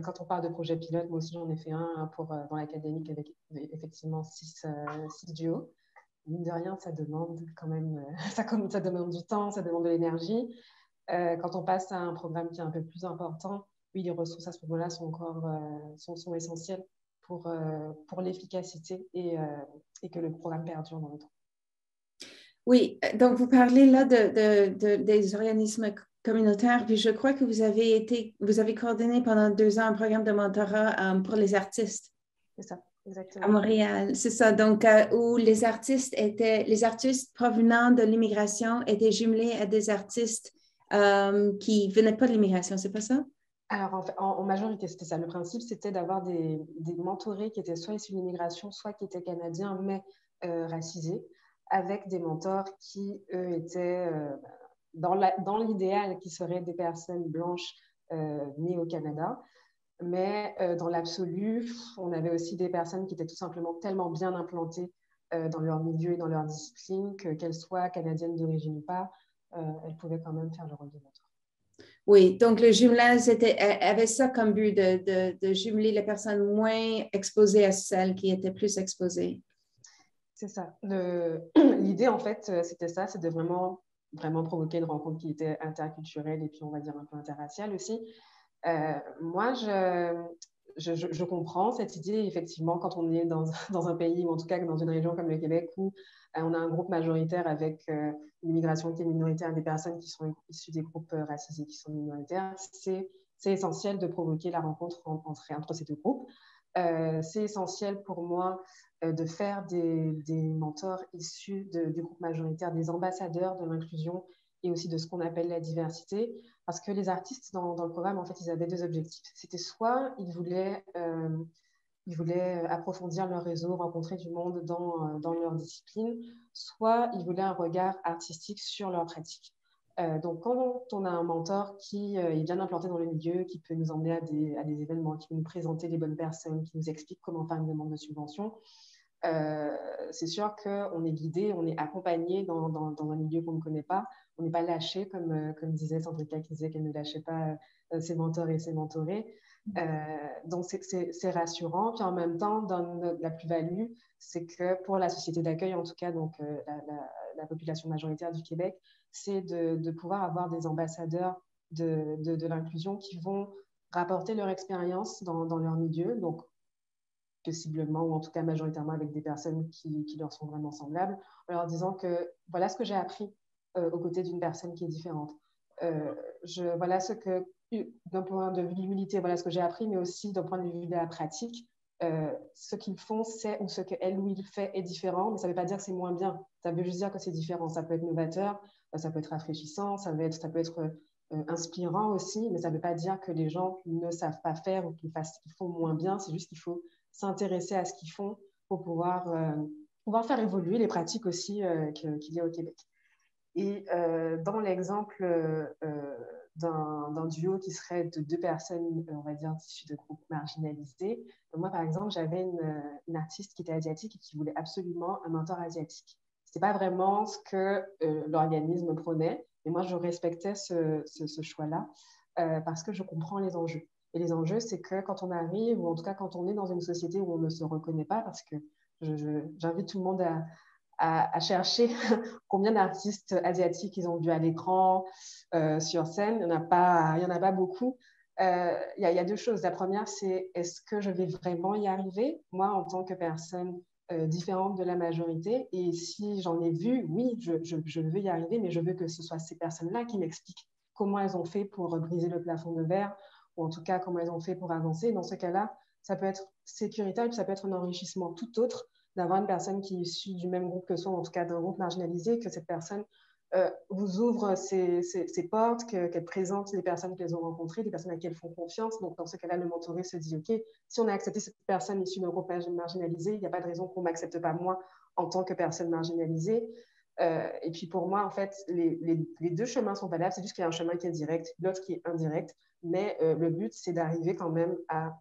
Quand on parle de projet pilote, moi aussi j'en ai fait un dans l'académique avec effectivement 6 duos. Mine de rien, ça demande quand même, ça demande du temps, ça demande de l'énergie. Quand on passe à un programme qui est un peu plus important, oui, les ressources à ce moment-là sont encore sont essentielles pour l'efficacité et que le programme perdure dans le temps. Oui, donc vous parlez là des organismes communautaires, puis je crois que vous avez coordonné pendant 2 ans un programme de mentorat pour les artistes. C'est ça, exactement. À Montréal, c'est ça. Donc, où les artistes provenant de l'immigration étaient jumelés à des artistes qui ne venaient pas de l'immigration, c'est pas ça? Alors, en majorité, c'était ça. Le principe, c'était d'avoir des mentorés qui étaient soit issus de l'immigration, soit qui étaient canadiens, mais racisés, avec des mentors qui, eux, étaient dans l'idéal, qui seraient des personnes blanches nées au Canada. Mais dans l'absolu, on avait aussi des personnes qui étaient tout simplement tellement bien implantées dans leur milieu et dans leur discipline qu'elles soient canadiennes d'origine ou pas, elles pouvaient quand même faire le rôle de mentor. Oui, donc le jumelage avait ça comme but de jumeler les personnes moins exposées à celles qui étaient plus exposées. C'est ça. L'idée, en fait, c'était ça, c'est de vraiment provoquer une rencontre qui était interculturelle et puis, on va dire, un peu interraciale aussi. Moi, je comprends cette idée, effectivement, quand on est dans un pays, ou en tout cas dans une région comme le Québec, où on a un groupe majoritaire avec une immigration qui est minoritaire, des personnes qui sont issues des groupes racisés qui sont minoritaires. C'est essentiel de provoquer la rencontre entre ces deux groupes. C'est essentiel pour moi de faire des mentors issus du groupe majoritaire, des ambassadeurs de l'inclusion et aussi de ce qu'on appelle la diversité. Parce que les artistes dans le programme, en fait, ils avaient 2 objectifs. C'était soit ils voulaient approfondir leur réseau, rencontrer du monde dans leur discipline, soit ils voulaient un regard artistique sur leur pratique. Donc, quand on a un mentor qui est bien implanté dans le milieu, qui peut nous emmener à des événements, qui peut nous présenter les bonnes personnes, qui nous explique comment faire une demande de subvention, c'est sûr qu'on est guidé, on est accompagné dans un milieu qu'on ne connaît pas. On n'est pas lâché, comme disait Sandrika, qui disait qu'elle ne lâchait pas ses mentors et ses mentorés. Donc, c'est rassurant. Puis en même temps, la plus-value, c'est que pour la société d'accueil, en tout cas, donc la population majoritaire du Québec, c'est de pouvoir avoir des ambassadeurs de l'inclusion qui vont rapporter leur expérience dans leur milieu. Donc, possiblement, ou en tout cas majoritairement avec des personnes qui leur sont vraiment semblables, en leur disant que voilà ce que j'ai appris aux côtés d'une personne qui est différente. Voilà ce que d'un point de vue d'humilité, voilà ce que j'ai appris, mais aussi d'un point de vue de la pratique, ce qu'ils font, c'est ou ce qu'elle ou il fait est différent, mais ça ne veut pas dire que c'est moins bien. Ça veut juste dire que c'est différent. Ça peut être novateur, ça peut être rafraîchissant, ça peut être inspirant aussi, mais ça ne veut pas dire que les gens ne savent pas faire ou qu'ils font moins bien. C'est juste qu'il faut s'intéresser à ce qu'ils font pour pouvoir faire évoluer les pratiques aussi qu'il y a au Québec. Et dans l'exemple d'un duo qui serait de 2 personnes, on va dire, issues de groupes marginalisés, moi, par exemple, j'avais une artiste qui était asiatique et qui voulait absolument un mentor asiatique. Ce n'était pas vraiment ce que l'organisme prônait, mais moi, je respectais ce choix-là parce que je comprends les enjeux. Et les enjeux, c'est que quand on arrive, ou en tout cas quand on est dans une société où on ne se reconnaît pas, parce que j'invite tout le monde à chercher combien d'artistes asiatiques ils ont vus à l'écran, sur scène. Il n'y en a pas beaucoup. Il y a 2 choses. La première, c'est est-ce que je vais vraiment y arriver, moi, en tant que personne différente de la majorité? Et si j'en ai vu, oui, je veux y arriver, mais je veux que ce soit ces personnes-là qui m'expliquent comment elles ont fait pour briser le plafond de verre, ou en tout cas comment elles ont fait pour avancer. Dans ce cas-là, ça peut être sécuritaire, puis ça peut être un enrichissement tout autre d'avoir une personne qui est issue du même groupe que soi, en tout cas d'un groupe marginalisé, que cette personne vous ouvre ses portes, qu'elle présente les personnes qu'elles ont rencontrées, des personnes à qui elles font confiance. Donc, dans ce cas-là, le mentoré se dit, OK, si on a accepté cette personne issue d'un groupe marginalisé, il n'y a pas de raison qu'on ne m'accepte pas moi en tant que personne marginalisée. Et puis, pour moi, en fait, les 2 chemins sont valables. C'est juste qu'il y a un chemin qui est direct, l'autre qui est indirect. Mais le but, c'est d'arriver quand même à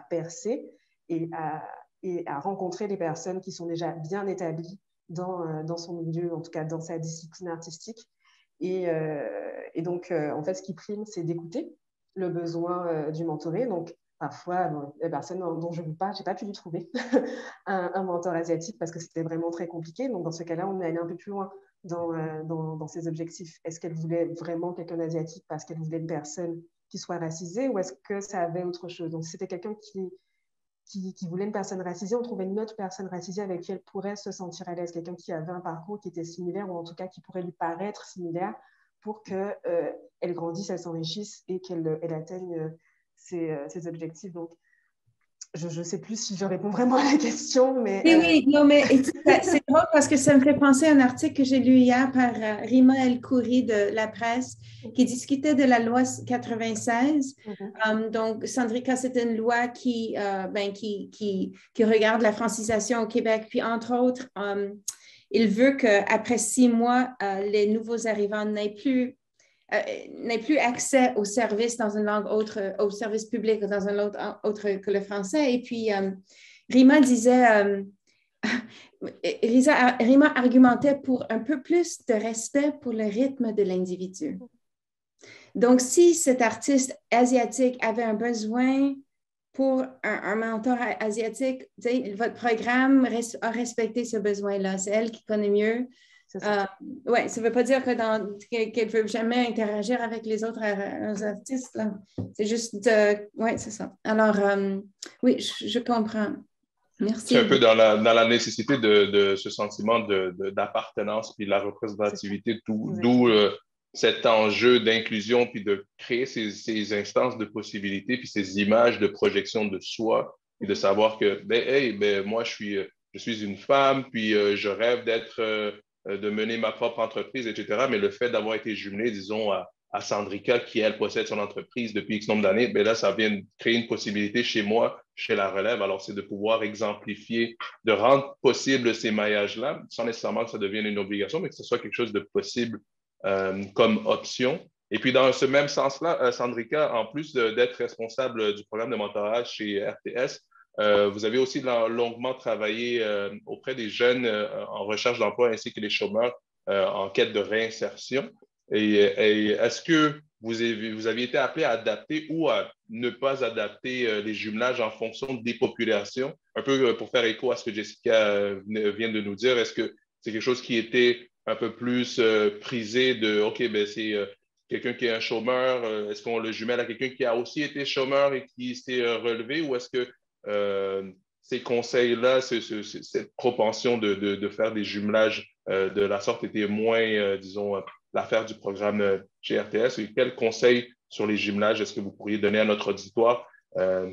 percer et à rencontrer des personnes qui sont déjà bien établies dans son milieu, en tout cas dans sa discipline artistique. Et donc, en fait, ce qui prime, c'est d'écouter le besoin du mentoré. Donc, parfois, les personnes dont je vous parle, je n'ai pas pu lui trouver un mentor asiatique parce que c'était vraiment très compliqué. Donc, dans ce cas-là, on est allé un peu plus loin dans ses objectifs. Est-ce qu'elle voulait vraiment quelqu'un d'asiatique parce qu'elle voulait une personne qui soit racisée, ou est-ce que ça avait autre chose? Donc, si c'était quelqu'un qui voulait une personne racisée, on trouvait une autre personne racisée avec qui elle pourrait se sentir à l'aise, quelqu'un qui avait un parcours qui était similaire, ou en tout cas qui pourrait lui paraître similaire, pour qu'elle grandisse, elle s'enrichisse et qu'elle atteigne ses objectifs. Donc, je ne sais plus si je réponds vraiment à la question, mais... Oui, non, mais c'est drôle parce que ça me fait penser à un article que j'ai lu hier par Rima El Khoury de La Presse qui discutait de la loi 96. Donc, Sandrika, c'est une loi qui regarde la francisation au Québec. Puis, entre autres, il veut qu'après 6 mois, les nouveaux arrivants n'aient plus accès aux services dans une langue autre, au service public dans une langue autre que le français. Et puis, Rima disait, Rima argumentait pour un peu plus de respect pour le rythme de l'individu. Donc, si cet artiste asiatique avait un besoin pour un mentor asiatique, votre programme a respecté ce besoin-là. C'est elle qui connaît mieux. Oui, ça ne veut pas dire qu'elle ne veut jamais interagir avec les autres artistes. C'est juste, oui, c'est ça. Alors, oui, je comprends. Merci. C'est un peu dans la nécessité de ce sentiment d'appartenance puis la représentativité, d'où cet enjeu d'inclusion puis de créer ces instances de possibilités puis ces images de projection de soi et de savoir que, moi, je suis une femme puis je rêve de mener ma propre entreprise, etc. Mais le fait d'avoir été jumelé, disons, à Sandrika, qui, elle, possède son entreprise depuis X nombre d'années, là, ça vient créer une possibilité chez moi, chez la relève. Alors, c'est de pouvoir exemplifier, de rendre possible ces maillages-là, sans nécessairement que ça devienne une obligation, mais que ce soit quelque chose de possible comme option. Et puis, dans ce même sens-là, Sandrika, en plus d'être responsable du programme de mentorat chez RTS, vous avez aussi longuement travaillé auprès des jeunes en recherche d'emploi ainsi que les chômeurs en quête de réinsertion. Et est-ce que vous aviez été appelé à adapter ou à ne pas adapter les jumelages en fonction des populations? Un peu pour faire écho à ce que Jessica vient de nous dire, est-ce que c'est quelque chose qui était un peu plus prisé de, OK, c'est quelqu'un qui est un chômeur, est-ce qu'on le jumelle à quelqu'un qui a aussi été chômeur et qui s'est relevé, ou est-ce que ces conseils-là, cette propension de faire des jumelages de la sorte était moins, disons, l'affaire du programme chez RTS? Et quels conseils sur les jumelages est-ce que vous pourriez donner à notre auditoire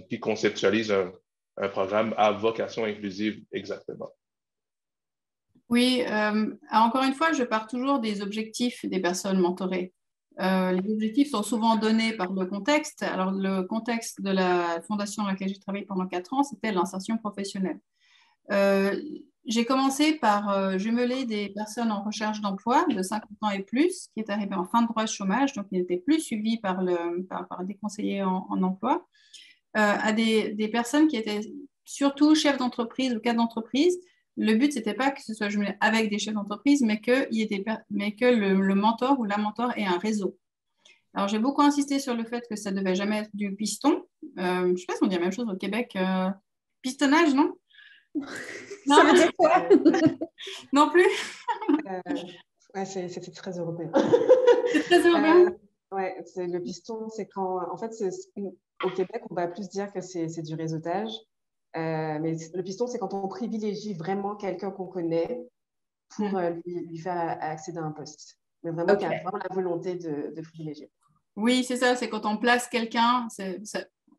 qui conceptualise un programme à vocation inclusive exactement? Oui, encore une fois, je pars toujours des objectifs des personnes mentorées. Les objectifs sont souvent donnés par le contexte. Alors, le contexte de la fondation dans laquelle j'ai travaillé pendant 4 ans, c'était l'insertion professionnelle. J'ai commencé par jumeler des personnes en recherche d'emploi de 50 ans et plus, qui étaient arrivées en fin de droit de chômage, donc ils n'étaient plus suivis par des conseillers en emploi, à des personnes qui étaient surtout chefs d'entreprise ou cadres d'entreprise. Le but, ce n'était pas que ce soit jumelé avec des chefs d'entreprise, mais que le mentor ou la mentor ait un réseau. Alors, j'ai beaucoup insisté sur le fait que ça ne devait jamais être du piston. Je ne sais pas si on dit la même chose au Québec. Pistonnage, non? Ça veut dire quoi? Non plus? Ouais, c'est très européen. C'est très européen? Ouais, le piston, c'est quand... En fait, au Québec, on va plus dire que c'est du réseautage. Mais le piston, c'est quand on privilégie vraiment quelqu'un qu'on connaît pour lui faire accéder à un poste. Mais vraiment, qu'il y a vraiment la volonté de privilégier. Oui, c'est ça. C'est quand on place quelqu'un.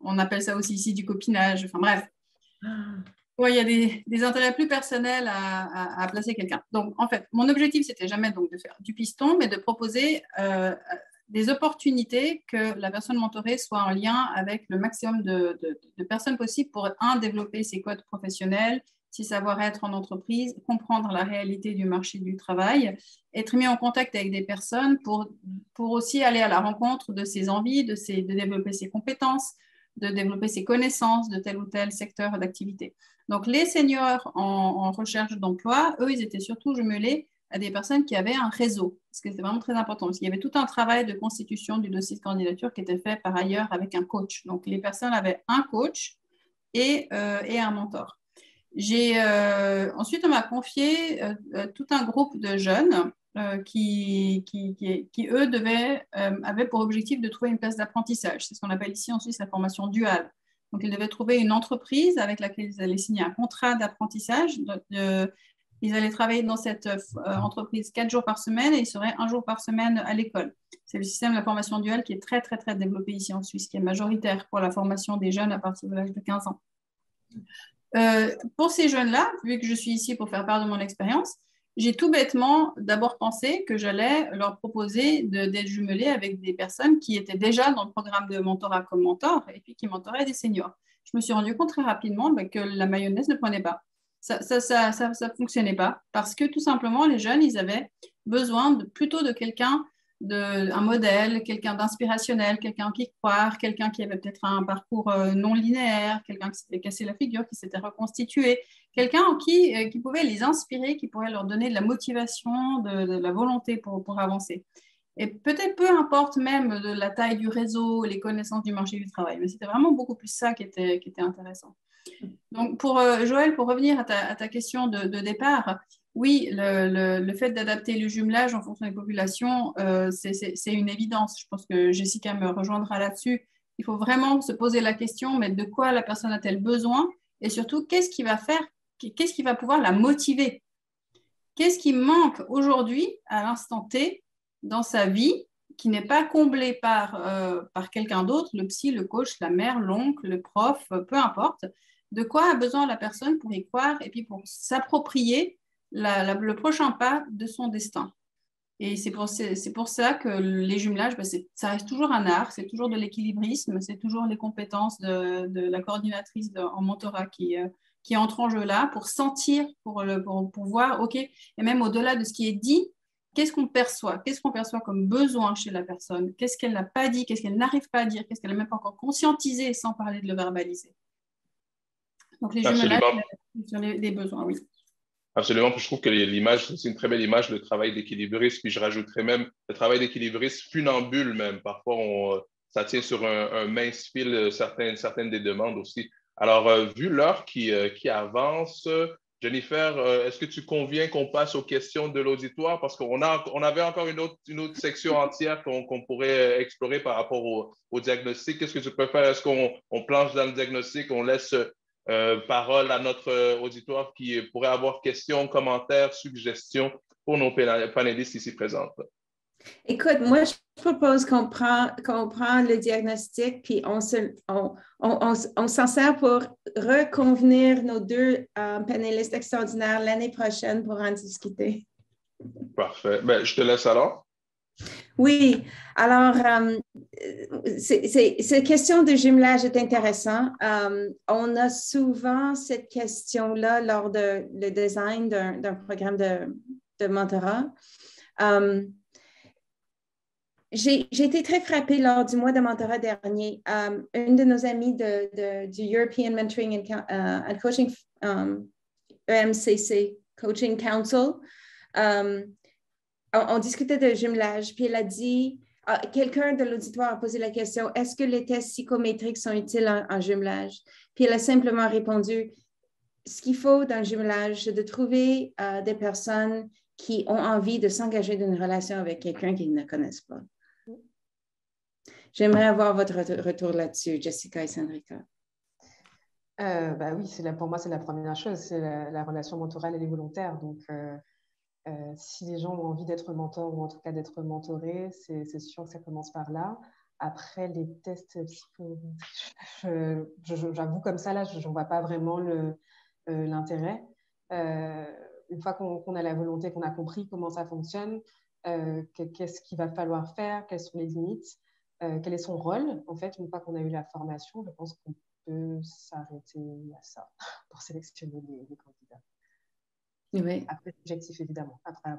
On appelle ça aussi ici du copinage. Enfin bref. Ouais, il y a des intérêts plus personnels à placer quelqu'un. Donc, en fait, mon objectif, c'était jamais donc de faire du piston, mais de proposer des opportunités que la personne mentorée soit en lien avec le maximum de personnes possibles pour, développer ses codes professionnels, ses savoir-être en entreprise, comprendre la réalité du marché du travail, être mis en contact avec des personnes pour aussi aller à la rencontre de ses envies, de développer ses compétences, de développer ses connaissances de tel ou tel secteur d'activité. Donc, les seniors en recherche d'emploi, eux, ils étaient surtout jumelés à des personnes qui avaient un réseau, parce que c'était vraiment très important, parce qu'il y avait tout un travail de constitution du dossier de candidature qui était fait par ailleurs avec un coach. Donc, les personnes avaient un coach et un mentor. Ensuite, on m'a confié tout un groupe de jeunes qui eux, avaient pour objectif de trouver une place d'apprentissage. C'est ce qu'on appelle ici en Suisse la formation duale. Donc, ils devaient trouver une entreprise avec laquelle ils allaient signer un contrat d'apprentissage. Ils allaient travailler dans cette entreprise 4 jours par semaine et ils seraient 1 jour par semaine à l'école. C'est le système de la formation duale qui est très, très, très développé ici en Suisse, qui est majoritaire pour la formation des jeunes à partir de l'âge de 15 ans. Pour ces jeunes-là, vu que je suis ici pour faire part de mon expérience, j'ai tout bêtement d'abord pensé que j'allais leur proposer d'être jumelés avec des personnes qui étaient déjà dans le programme de mentorat comme mentor et puis qui mentoraient des seniors. Je me suis rendu compte très rapidement que la mayonnaise ne prenait pas. Ça fonctionnait pas parce que tout simplement, les jeunes, ils avaient besoin plutôt de quelqu'un, un modèle, quelqu'un d'inspirationnel, quelqu'un qui croire, quelqu'un qui avait peut-être un parcours non linéaire, quelqu'un qui s'était cassé la figure, qui s'était reconstitué, quelqu'un qui pouvait les inspirer, qui pourrait leur donner de la motivation, de la volonté pour avancer. Et peut-être peu importe même de la taille du réseau, les connaissances du marché du travail, mais c'était vraiment beaucoup plus ça qui était intéressant. Donc, Joël, pour revenir à ta question de départ, oui, le fait d'adapter le jumelage en fonction des populations, c'est une évidence. Je pense que Jessica me rejoindra là-dessus. Il faut vraiment se poser la question, mais de quoi la personne a-t-elle besoin? Et surtout, qu'est-ce qui va pouvoir la motiver? Qu'est-ce qui manque aujourd'hui, à l'instant T, dans sa vie, qui n'est pas comblé par quelqu'un d'autre, le psy, le coach, la mère, l'oncle, le prof, peu importe. De quoi a besoin la personne pour y croire et puis pour s'approprier le prochain pas de son destin. Et c'est pour ça que les jumelages, ça reste toujours un art, c'est toujours de l'équilibrisme, c'est toujours les compétences de la coordinatrice en mentorat qui entre en jeu là pour sentir, pour voir, OK, et même au-delà de ce qui est dit, qu'est-ce qu'on perçoit comme besoin chez la personne, qu'est-ce qu'elle n'a pas dit, qu'est-ce qu'elle n'arrive pas à dire, qu'est-ce qu'elle n'a même pas encore conscientisé sans parler de le verbaliser. Donc, les jumelages sur les besoins, oui. Absolument. Je trouve que l'image, c'est une très belle image, le travail d'équilibriste. Puis je rajouterais même le travail d'équilibriste funambule même. Parfois, ça tient sur un mince fil certaines des demandes aussi. Alors, vu l'heure qui avance, Jennifer, est-ce que tu conviens qu'on passe aux questions de l'auditoire? Parce qu'on avait encore une autre section entière qu'on pourrait explorer par rapport au diagnostic. Qu'est-ce que tu préfères? Est-ce qu'on planche dans le diagnostic, on laisse parole à notre auditoire qui pourrait avoir questions, commentaires, suggestions pour nos panélistes ici présents? Écoute, moi, je propose qu'on prend le diagnostic, puis on s'en sert pour reconvenir nos deux panélistes extraordinaires l'année prochaine pour en discuter. Parfait. Ben, je te laisse alors. Oui, alors, cette question de jumelage est intéressante. On a souvent cette question-là lors de le design d'un programme de mentorat. J'ai été très frappée lors du mois de mentorat dernier. Une de nos amies du European Mentoring and Coaching EMCC, Coaching Council, on discutait de jumelage, puis elle a dit, quelqu'un de l'auditoire a posé la question, est-ce que les tests psychométriques sont utiles en jumelage? Puis elle a simplement répondu, ce qu'il faut dans le jumelage, c'est de trouver des personnes qui ont envie de s'engager dans une relation avec quelqu'un qu'ils ne connaissent pas. J'aimerais avoir votre retour là-dessus, Jessica et Sandrika. Oui, pour moi, c'est la première chose. C'est la relation mentorale, elle est volontaire. Donc, si les gens ont envie d'être mentors ou en tout cas d'être mentorés, c'est sûr que ça commence par là. Après, les tests psychométriques, j'avoue comme ça, là, je n'en vois pas vraiment l'intérêt. Une fois qu'on a la volonté, qu'on a compris comment ça fonctionne, qu'est-ce qu'il va falloir faire, quelles sont les limites, quel est son rôle, en fait, une fois qu'on a eu la formation, je pense qu'on peut s'arrêter à ça pour sélectionner les candidats. Oui. Après, l'objectif, évidemment, après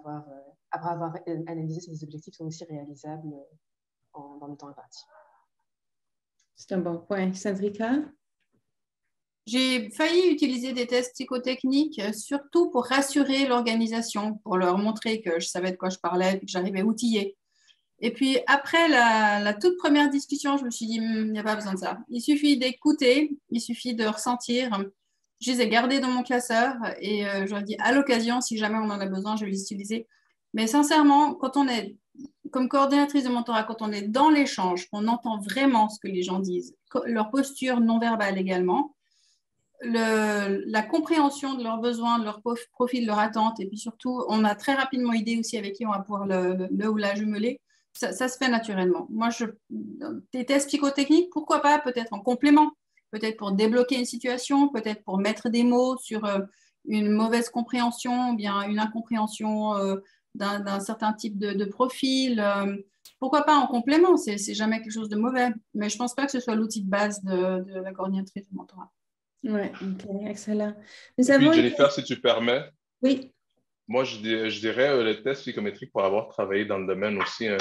avoir analysé si les objectifs sont aussi réalisables dans le temps imparti. C'est un bon point. Sandrika? J'ai failli utiliser des tests psychotechniques, surtout pour rassurer l'organisation, pour leur montrer que je savais de quoi je parlais et que j'arrivais outillée. Et puis, après la toute première discussion, je me suis dit, il n'y a pas besoin de ça. Il suffit d'écouter, il suffit de ressentir. Je les ai gardés dans mon classeur et j'aurais dit, à l'occasion, si jamais on en a besoin, je vais les utiliser. Mais sincèrement, quand on est, comme coordinatrice de mentorat, quand on est dans l'échange, qu'on entend vraiment ce que les gens disent, leur posture non verbale également, la compréhension de leurs besoins, de leur profil, de leur attente, et puis surtout, on a très rapidement idée aussi avec qui on va pouvoir le ou la jumeler. Ça se fait naturellement. Moi, des tests psychotechniques, pourquoi pas, peut-être en complément, peut-être pour débloquer une situation, peut-être pour mettre des mots sur une mauvaise compréhension, ou bien une incompréhension d'un certain type de profil. Pourquoi pas en complément, c'est jamais quelque chose de mauvais, mais je ne pense pas que ce soit l'outil de base de la coordinatrice de mentorat. Oui, ok, excellent. Puis, Jennifer, si tu permets. Oui. Moi, je dirais le test psychométrique pour avoir travaillé dans le domaine aussi un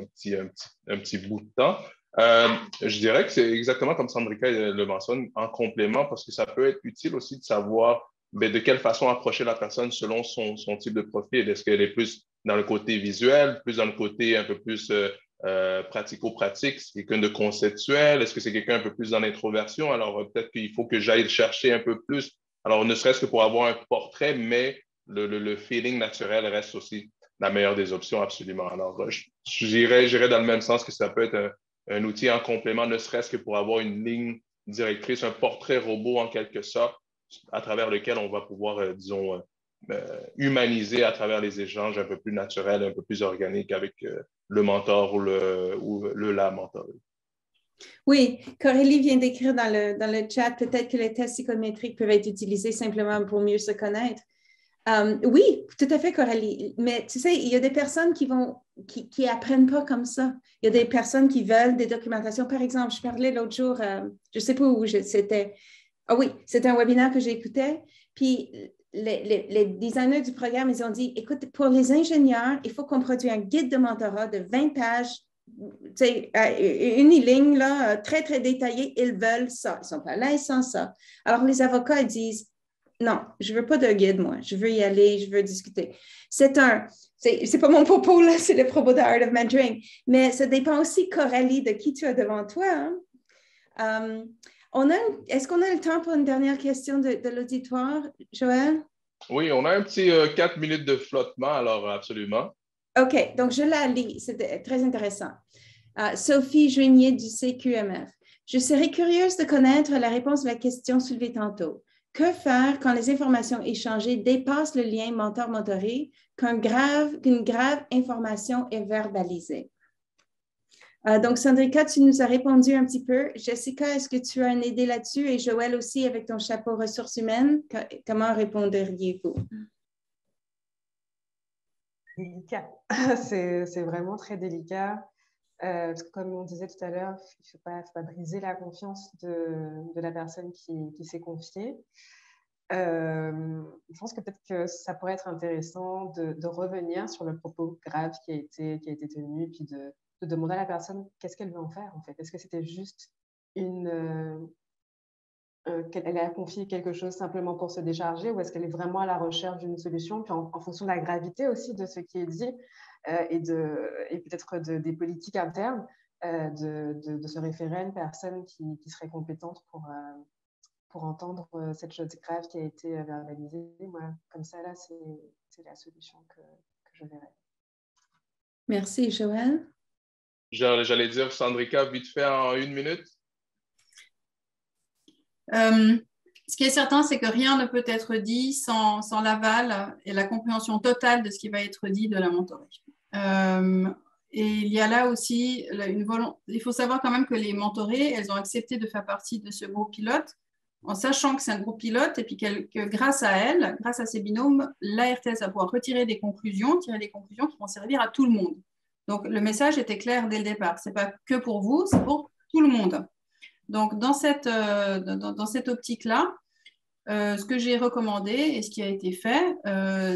petit bout de temps. Je dirais que c'est exactement comme Sandrika le mentionne, en complément, parce que ça peut être utile aussi de savoir de quelle façon approcher la personne selon son type de profil. Est-ce qu'elle est plus dans le côté visuel, plus dans le côté un peu plus pratico-pratique, c'est quelqu'un de conceptuel? Est-ce que c'est quelqu'un un peu plus dans l'introversion? Alors, peut-être qu'il faut que j'aille chercher un peu plus. Alors, ne serait-ce que pour avoir un portrait, mais le feeling naturel reste aussi la meilleure des options, absolument. Alors, j'irais dans le même sens que ça peut être un outil en complément, ne serait-ce que pour avoir une ligne directrice, un portrait robot en quelque sorte, à travers lequel on va pouvoir, disons, humaniser à travers les échanges un peu plus naturels, un peu plus organiques avec le mentor ou la mentorée. Oui, Corélie vient d'écrire dans le chat, peut-être que les tests psychométriques peuvent être utilisés simplement pour mieux se connaître. Oui, tout à fait, Coralie. Mais tu sais, il y a des personnes qui apprennent pas comme ça. Il y a des personnes qui veulent des documentations. Par exemple, je parlais l'autre jour, je ne sais pas où c'était. Ah oui, c'était un webinaire que j'écoutais. Puis les designers du programme, ils ont dit, écoute, pour les ingénieurs, il faut qu'on produise un guide de mentorat de 20 pages, tu sais, uniligne, là, très, très détaillé. Ils veulent ça. Ils sont pas là, ils sont ça. Alors, les avocats, ils disent, non, je ne veux pas de guide, moi. Je veux y aller, je veux discuter. C'est pas mon propos, là, c'est le propos de Art of Mentoring. Mais ça dépend aussi, Coralie, de qui tu as devant toi. Hein? Est-ce qu'on a le temps pour une dernière question de l'auditoire, Joël? Oui, on a un petit 4 minutes de flottement, alors absolument. OK, donc je la lis. C'est très intéressant. Sophie Joignier du CQMF. Je serais curieuse de connaître la réponse à la question soulevée tantôt. Que faire quand les informations échangées dépassent le lien mentor-mentoré, qu'une grave information est verbalisée? Donc, Sandrika, tu nous as répondu un petit peu. Jessica, est-ce que tu as une idée là-dessus? Et Joël aussi, avec ton chapeau ressources humaines, comment répondriez-vous? Délicat. C'est vraiment très délicat. Parce que comme on disait tout à l'heure, il ne faut pas briser la confiance de la personne qui s'est confiée. Je pense que peut-être que ça pourrait être intéressant de revenir sur le propos grave qui a été tenu, puis de demander à la personne qu'est-ce qu'elle veut en faire, en fait. Est-ce que c'était juste qu'elle a confié quelque chose simplement pour se décharger, ou est-ce qu'elle est vraiment à la recherche d'une solution, puis en fonction de la gravité aussi de ce qui est dit et peut-être des politiques internes, de se référer à une personne qui serait compétente pour entendre cette chose grave qui a été verbalisée. Moi, comme ça, là, c'est la solution que je verrais. Merci, Joël. J'allais dire, Sandrika, vite fait en 1 minute. Ce qui est certain, c'est que rien ne peut être dit sans l'aval et la compréhension totale de ce qui va être dit de la mentorée. Et il y a là aussi une volonté. Il faut savoir quand même que les mentorées, elles ont accepté de faire partie de ce groupe pilote en sachant que c'est un groupe pilote et puis que grâce à elles, grâce à ces binômes, l'ARTS va pouvoir tirer des conclusions qui vont servir à tout le monde. Donc, le message était clair dès le départ. Ce n'est pas que pour vous, c'est pour tout le monde. Donc, dans cette optique-là, ce que j'ai recommandé et ce qui a été fait,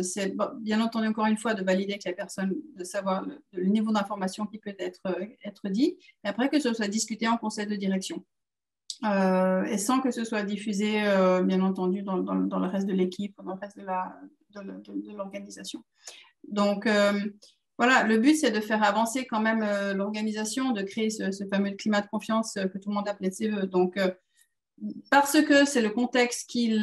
c'est bien entendu, encore une fois, de valider avec la personne, de savoir le niveau d'information qui peut être dit, et après que ce soit discuté en conseil de direction. Et sans que ce soit diffusé, bien entendu, dans le reste de l'équipe, dans le reste de l'organisation. Donc, voilà, le but, c'est de faire avancer quand même l'organisation, de créer ce fameux climat de confiance que tout le monde appelait de ses voeux. Donc, parce que c'est le contexte qui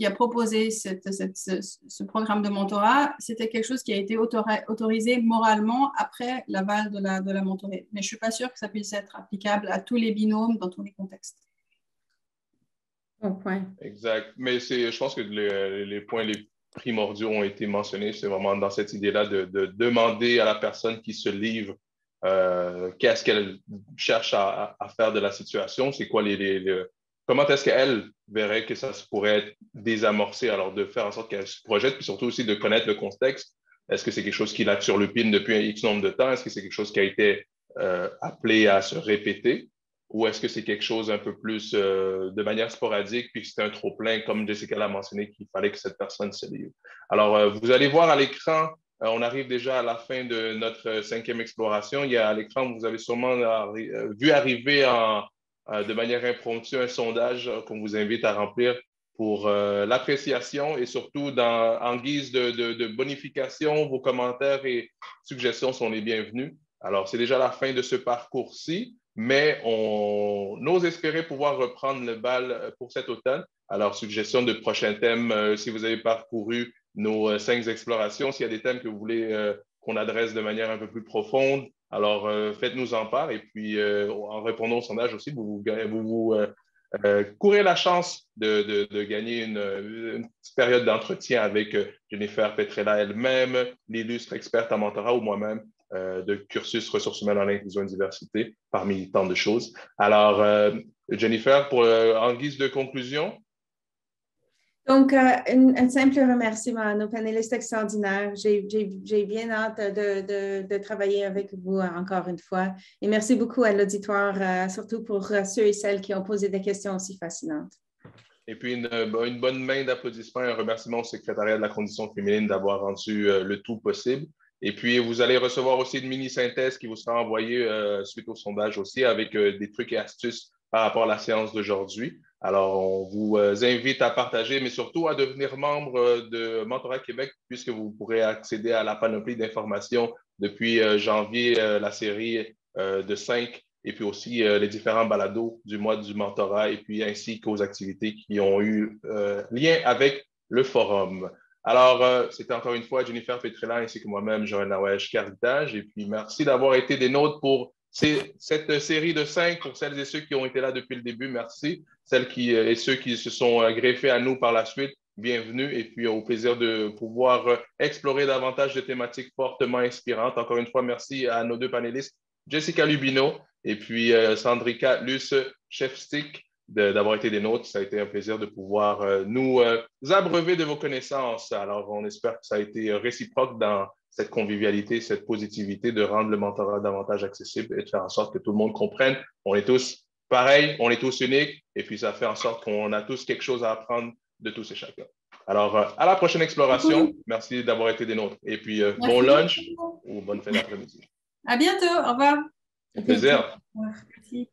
a proposé ce programme de mentorat, c'était quelque chose qui a été autorisé moralement après l'aval de la mentorée. Mais je ne suis pas sûre que ça puisse être applicable à tous les binômes dans tous les contextes. Bon point. Exact. Mais je pense que les points les primordiaux ont été mentionnés. C'est vraiment dans cette idée-là de demander à la personne qui se livre qu'est-ce qu'elle cherche à faire de la situation, c'est quoi comment est-ce qu'elle verrait que ça pourrait être désamorcé, alors de faire en sorte qu'elle se projette, puis surtout aussi de connaître le contexte. Est-ce que c'est quelque chose qui l'a sur le pin depuis un X nombre de temps? Est-ce que c'est quelque chose qui a été appelé à se répéter? Ou est-ce que c'est quelque chose un peu plus de manière sporadique, puis c'est un trop-plein, comme Jessica l'a mentionné, qu'il fallait que cette personne se livre? Alors, vous allez voir à l'écran, on arrive déjà à la fin de notre 5e exploration. Il y a à l'écran, vous avez sûrement vu arriver de manière impromptue un sondage qu'on vous invite à remplir pour l'appréciation et surtout en guise de bonification, vos commentaires et suggestions sont les bienvenus. Alors, c'est déjà la fin de ce parcours-ci, mais on ose espérer pouvoir reprendre le bal pour cet automne. Alors, suggestion de prochains thèmes, si vous avez parcouru nos 5 explorations, s'il y a des thèmes que vous voulez qu'on adresse de manière un peu plus profonde, alors faites-nous en part. Et puis, en répondant au sondage aussi, vous courez la chance de gagner une petite période d'entretien avec Jennifer Petrella elle-même, l'illustre experte en mentorat ou moi-même de cursus ressources humaines en inclusion et diversité, parmi tant de choses. Alors, Jennifer, en guise de conclusion. Donc, un simple remerciement à nos panélistes extraordinaires. J'ai bien hâte de travailler avec vous encore une fois. Et merci beaucoup à l'auditoire, surtout pour ceux et celles qui ont posé des questions aussi fascinantes. Et puis, une bonne main d'applaudissements et un remerciement au secrétariat de la condition féminine d'avoir rendu le tout possible. Et puis, vous allez recevoir aussi une mini-synthèse qui vous sera envoyée suite au sondage aussi avec des trucs et astuces par rapport à la séance d'aujourd'hui. Alors, on vous invite à partager, mais surtout à devenir membre de Mentorat Québec, puisque vous pourrez accéder à la panoplie d'informations depuis janvier, la série de 5, et puis aussi les différents balados du mois du mentorat, et puis ainsi qu'aux activités qui ont eu lien avec le forum. Alors, c'était encore une fois Jennifer Petrella ainsi que moi-même, Joël Nawesh Caritage, et puis merci d'avoir été des nôtres pour c'est cette série de 5 pour celles et ceux qui ont été là depuis le début. Merci. Celles et ceux qui se sont greffés à nous par la suite, bienvenue. Et puis, au plaisir de pouvoir explorer davantage de thématiques fortement inspirantes. Encore une fois, merci à nos deux panélistes, Jessica Lubino et puis Sandrika Luce-Chefstik, d'avoir été des nôtres. Ça a été un plaisir de pouvoir nous abreuver de vos connaissances. Alors, on espère que ça a été réciproque dans cette convivialité, cette positivité de rendre le mentorat davantage accessible et de faire en sorte que tout le monde comprenne. On est tous pareils, on est tous uniques, et puis ça fait en sorte qu'on a tous quelque chose à apprendre de tous et chacun. Alors, à la prochaine exploration. Merci d'avoir été des nôtres. Et puis, bon lunch ou bonne fin d'après-midi. À bientôt. Au revoir. Au plaisir. Merci.